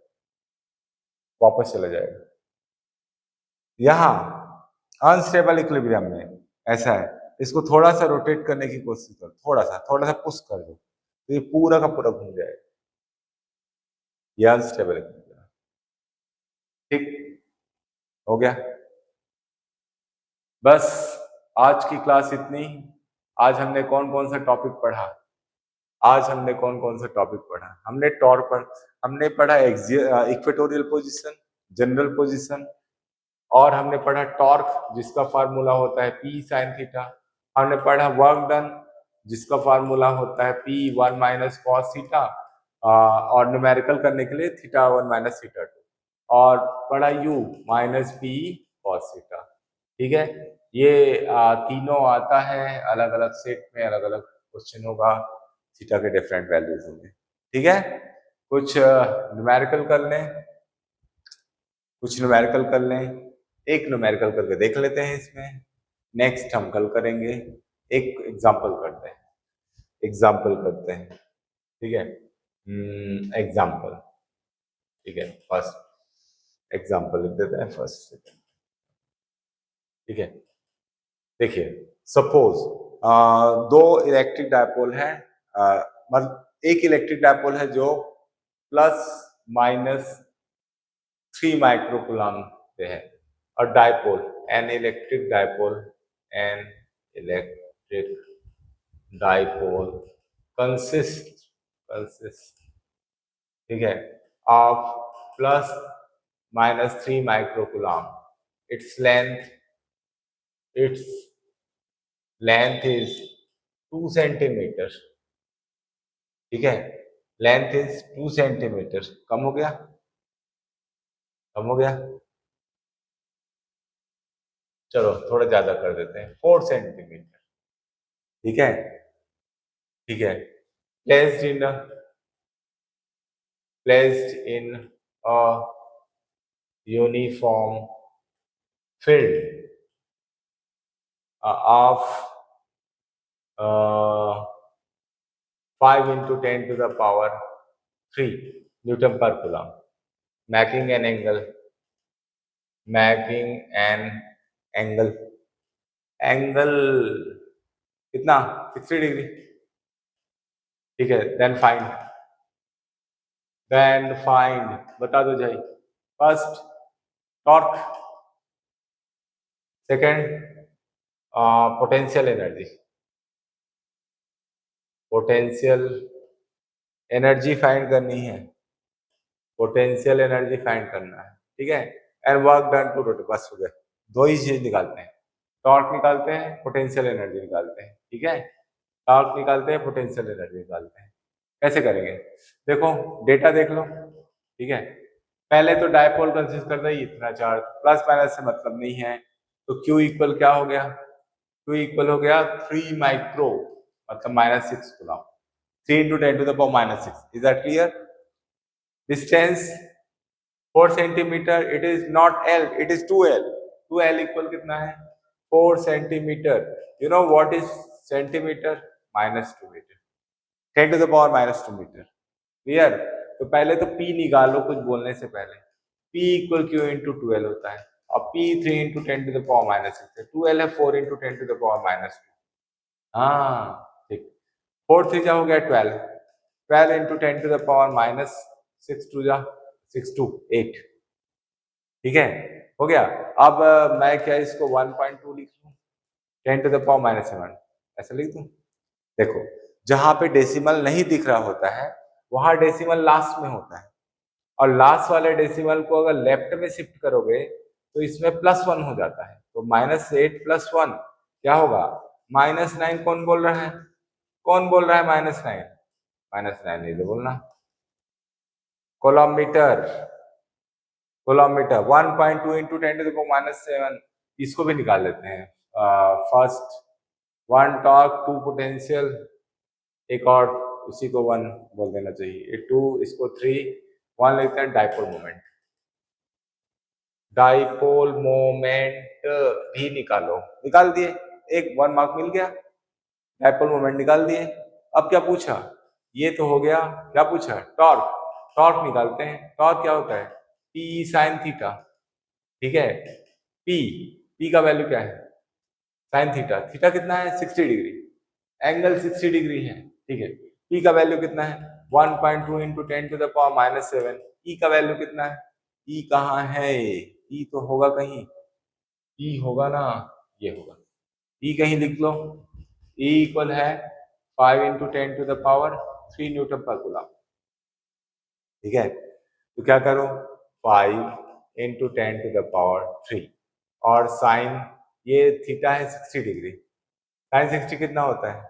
वापस चला जाएगा। यहाँ अनस्टेबल इक्विलिब्रियम में ऐसा है, इसको थोड़ा सा रोटेट करने की कोशिश करो, थोड़ा सा पुश कर दो तो ये पूरा का पूरा घूम जाएगा। ये अनस्टेबल इक्विलिब्रियम। ठीक हो गया। बस आज की क्लास इतनी। आज हमने कौन कौन सा टॉपिक पढ़ा? हमने टॉर्क पर, हमने पढ़ा इक्वेटोरियल पोजीशन, जनरल पोजीशन, और हमने पढ़ा टॉर्क जिसका फार्मूला होता है P sin थीटा। हमने पढ़ा वर्क डन जिसका फार्मूला होता है P1 माइनस कॉस थीटा, और न्यूमेरिकल करने के लिए θ1 माइनस θ2, और पढ़ा U minus P cos theta. ठीक है, ये तीनों आता है अलग अलग सेट में, अलग अलग क्वेश्चन होगा, थीटा के डिफरेंट वैल्यूज होंगे। ठीक है, कुछ न्यूमेरिकल कर लें, एक न्यूमेरिकल करके देख लेते हैं इसमें। नेक्स्ट हम कल करेंगे, एक एग्जाम्पल करते हैं। ठीक है, एग्जाम्पल। ठीक है, फर्स्ट एग्जाम्पल लिख देते हैं, फर्स्ट सेकंड। ठीक है, देखिए सपोज दो इलेक्ट्रिक डायपोल है, मतलब एक इलेक्ट्रिक डायपोल है जो प्लस माइनस 3 माइक्रोकूलम पे है, और dipole an electric dipole consist, ठीक है, of plus minus 3 microcoulomb. its length is 2 centimetre. ठीक है, लेंथ इज 2 सेंटीमीटर। कम हो गया? चलो थोड़ा ज्यादा कर देते हैं, 4 सेंटीमीटर। ठीक है, placed in a uniform field of 5 into 10 to the power 3 Newton per coulomb, making an angle कितना? 60 डिग्री। ठीक है, देन फाइंड बता दो भाई। First torque, second potential energy find करनी है, पोटेंशियल एनर्जी फाइंड करना है। ठीक है, and work done to rotate. बस हो गया, दो ही चीज निकालते हैं, टॉर्क निकालते हैं, पोटेंशियल एनर्जी निकालते हैं। ठीक है, टॉर्क निकालते हैं, पोटेंशियल एनर्जी निकालते हैं। कैसे करेंगे? देखो डेटा देख लो। ठीक है, पहले तो डायपोल कंसिस्ट करता है इतना चार्ज, प्लस माइनस से मतलब नहीं है, तो Q इक्वल क्या हो गया? Q इक्वल हो गया 3 माइक्रो, मतलब -6 coulomb. 3 into 10 to the power -6। Is that clear? Distance 4 centimetre, it is not L, it is 2l। 2l equal कितना है? 4 centimetre. You know what is centimetre? -2 metre, 10 to the power -2 metre. Clear? तो पहले तो p निकालो कुछ बोलने से पहले। p equal Q into 2l होता है, और p 3 into 10 to the power -6 है, 2l है 4 इंटू 10 टू द पावर -2। हाँ ठीक, 4 3 जा हो गया 12, 12 इंटू 10 टू द पावर -6 2 जा 6 2 8। ठीक है, हो गया। अब मैं क्या इसको 1.2 लिख लूं, 10 टू द पावर -7 ऐसा लिख दूं? देखो, जहां पे डेसिमल नहीं दिख रहा होता है वहां डेसिमल लास्ट में होता है, और लास्ट वाले डेसिमल को अगर लेफ्ट में शिफ्ट करोगे तो इसमें +1 हो जाता है। तो -8 + 1 क्या होगा? -9। कौन बोल रहा है? कौन बोल रहा है -9? -9 नहीं तो बोलना। कोलोमीटर, कोलोमीटर 1.2 इंटू 10 टू द पावर -7, इसको भी निकाल लेते हैं। फर्स्ट 1 टॉर्क 2 पोटेंशियल, एक और उसी को 1 बोल देना चाहिए, 2 इसको 3, 1 लेते हैं डाइपोल मोमेंट। डाइपोल मोमेंट भी निकालो, निकाल दिए, एक 1 मार्क मिल गया। डाइपोल मोमेंट निकाल दिए। अब क्या पूछा? ये तो हो गया, क्या पूछा? टॉर्क। टॉर्क निकालते हैं। टॉर्क क्या होता है? P sin theta. ठीक है, P का वैल्यू क्या है? sin theta. थीटा कितना है? 60 डिग्री, एंगल 60 डिग्री है। ठीक है, P का वैल्यू कितना है? 1.2 into 10 to the power -7। E का वैल्यू कितना है? E कहाँ है? E तो होगा कहीं, E होगा ना, ये होगा। E कहीं लिख लो। E इक्वल है 5 into 10 to the power 3 newton पर कूलम। ठीक है, तो क्या करो? 5 इंटू 10 टू द पावर 3, और साइन ये थीटा है 60 डिग्री। साइन 60 कितना होता है?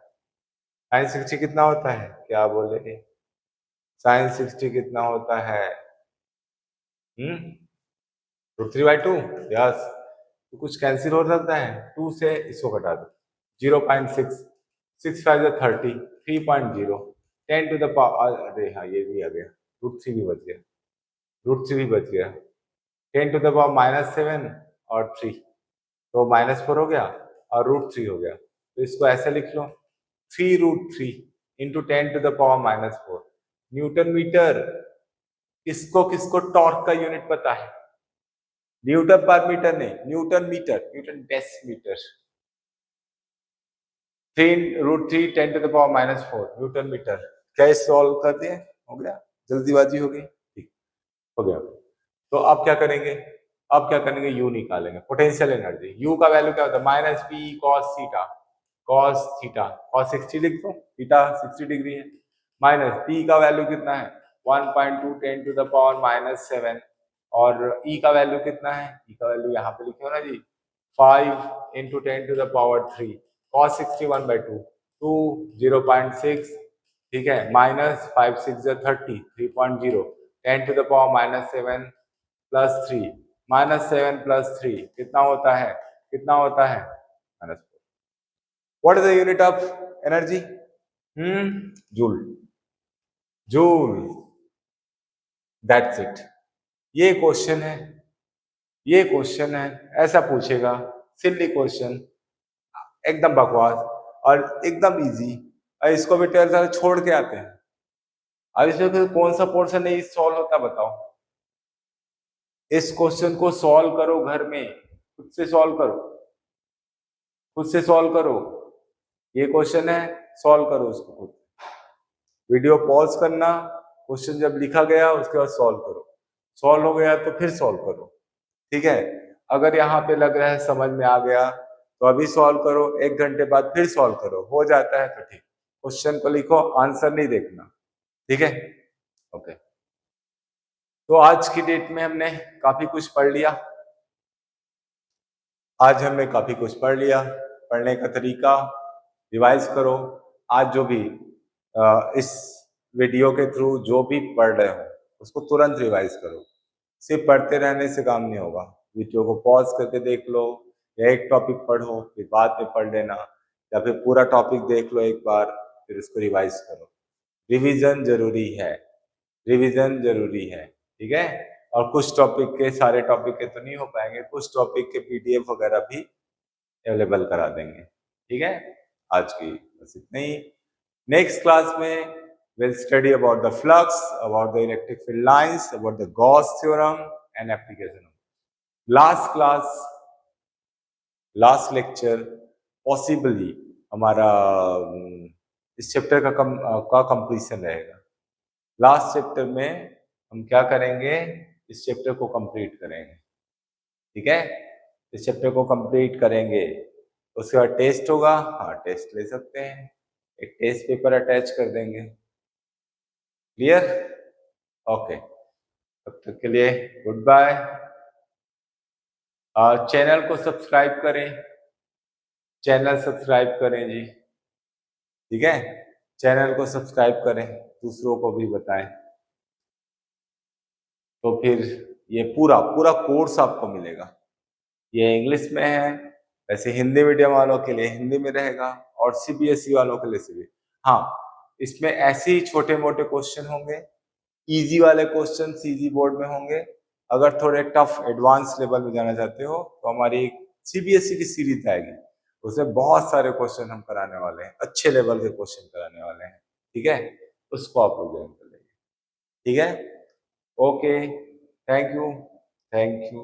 साइन 60 कितना होता है? क्या बोले? साइन 60 कितना होता है? √3/2। यस, तो कुछ कैंसिल हो सकता है, 2 से इसको घटा दो, 0.6, 6 5 30, 3.0, 10 टू द पावर, अरे हाँ ये भी आ गया, √3 भी बच गया, √3 भी बच गया, 10 टू द पावर -7 और 3, तो -4 हो गया और √3 हो गया। तो इसको ऐसे लिख लो, 3√3 into 10 to the power -4 newton metre. किसको किसको टॉर्क का यूनिट पता है? न्यूटन पर मीटर नहीं, newton metre, newton decimetre. 3√3 10 to the power -4 newton metre. क्या सॉल्व कर दिए? हो गया, जल्दीबाजी हो गई, ठीक हो गया। तो अब क्या करेंगे? अब क्या करेंगे? यू निकालेंगे, पोटेंशियल एनर्जी। यू का वैल्यू क्या होता है? -p cos theta, cos theta, cos 60 लिख दो, थीटा 60 डिग्री है, माइनस p का वैल्यू कितना है? 1.2 10 टू द पावर -7, और e का वैल्यू कितना है? e का वैल्यू यहाँ पे लिखे हो ना जी, 5 into 10 to the power 3, cos 61/2, 2 0.6, ठीक है, -5 6 30, 3.0, 10 टू द पावर -7 +3, -7 +3 कितना होता है? कितना होता है? -4। What is the unit of energy? Joule, joule, that's it. ये क्वेश्चन है, ये क्वेश्चन है, ऐसा पूछेगा, सिली क्वेश्चन, एकदम बकवास और एकदम इजी, और इसको भी 12th वाले छोड़ के आते हैं। अब इसमें कौन सा पोर्शन नहीं सॉल्व होता बताओ? इस क्वेश्चन को सॉल्व करो घर में, खुद से सॉल्व करो, खुद से सॉल्व करो। ये क्वेश्चन है, सॉल्व करो उसको खुद। वीडियो पॉज करना, क्वेश्चन जब लिखा गया उसके बाद सॉल्व करो, सॉल्व हो गया तो फिर सॉल्व करो। ठीक है, अगर यहाँ पे लग रहा है समझ में आ गया तो अभी सॉल्व करो, 1 घंटे बाद फिर सॉल्व करो, हो जाता है तो ठीक। क्वेश्चन को लिखो, आंसर नहीं देखना। ठीक है, ओके। तो आज की डेट में हमने काफी कुछ पढ़ लिया, आज हमने काफी कुछ पढ़ लिया। पढ़ने का तरीका रिवाइज करो। आज जो भी इस वीडियो के थ्रू जो भी पढ़ रहे हो उसको तुरंत रिवाइज करो। सिर्फ पढ़ते रहने से काम नहीं होगा, वीडियो को पॉज करके देख लो, या एक टॉपिक पढ़ो फिर बाद में पढ़ लेना, या फिर पूरा टॉपिक देख लो एक बार फिर उसको रिवाइज करो। रिवीजन जरूरी है, रिवीजन जरूरी है। ठीक है, और कुछ टॉपिक के, सारे टॉपिक के तो नहीं हो पाएंगे, कुछ टॉपिक के पीडीएफ वगैरह भी अवेलेबल करा देंगे। ठीक है, आज की बस इतना ही। नेक्स्ट क्लास में we'll study about the flux, about the electric field lines, about the Gauss theorem and application. Last class, last lecture possibly हमारा इस चैप्टर का कंप्लीशन रहेगा। लास्ट चैप्टर में हम क्या करेंगे, इस चैप्टर को कंप्लीट करेंगे। ठीक है, इस चैप्टर को कंप्लीट करेंगे, उसके बाद टेस्ट होगा। हाँ, टेस्ट ले सकते हैं, एक टेस्ट पेपर अटैच कर देंगे। क्लियर? ओके, तब तक के लिए गुड बाय। चैनल को सब्सक्राइब करें, चैनल सब्सक्राइब करें जी। ठीक है, चैनल को सब्सक्राइब करें, दूसरों को भी बताएं, तो फिर ये पूरा पूरा कोर्स आपको मिलेगा। ये इंग्लिश में है, वैसे हिंदी मीडियम वालों के लिए हिंदी में रहेगा और सीबीएसई वालों के लिए सीबीएसई। हाँ, इसमें ऐसे ही छोटे मोटे क्वेश्चन होंगे, इजी वाले क्वेश्चन इजी बोर्ड में होंगे। अगर थोड़े टफ एडवांस लेवल में जाना चाहते हो तो हमारी सीबीएसई की सीरीज आएगी, उसमें बहुत सारे क्वेश्चन हम कराने वाले हैं, अच्छे लेवल के क्वेश्चन कराने वाले हैं। ठीक है, उसको आप लोग ज्वाइन कर लेंगे। ठीक है, okay, thank you, thank you.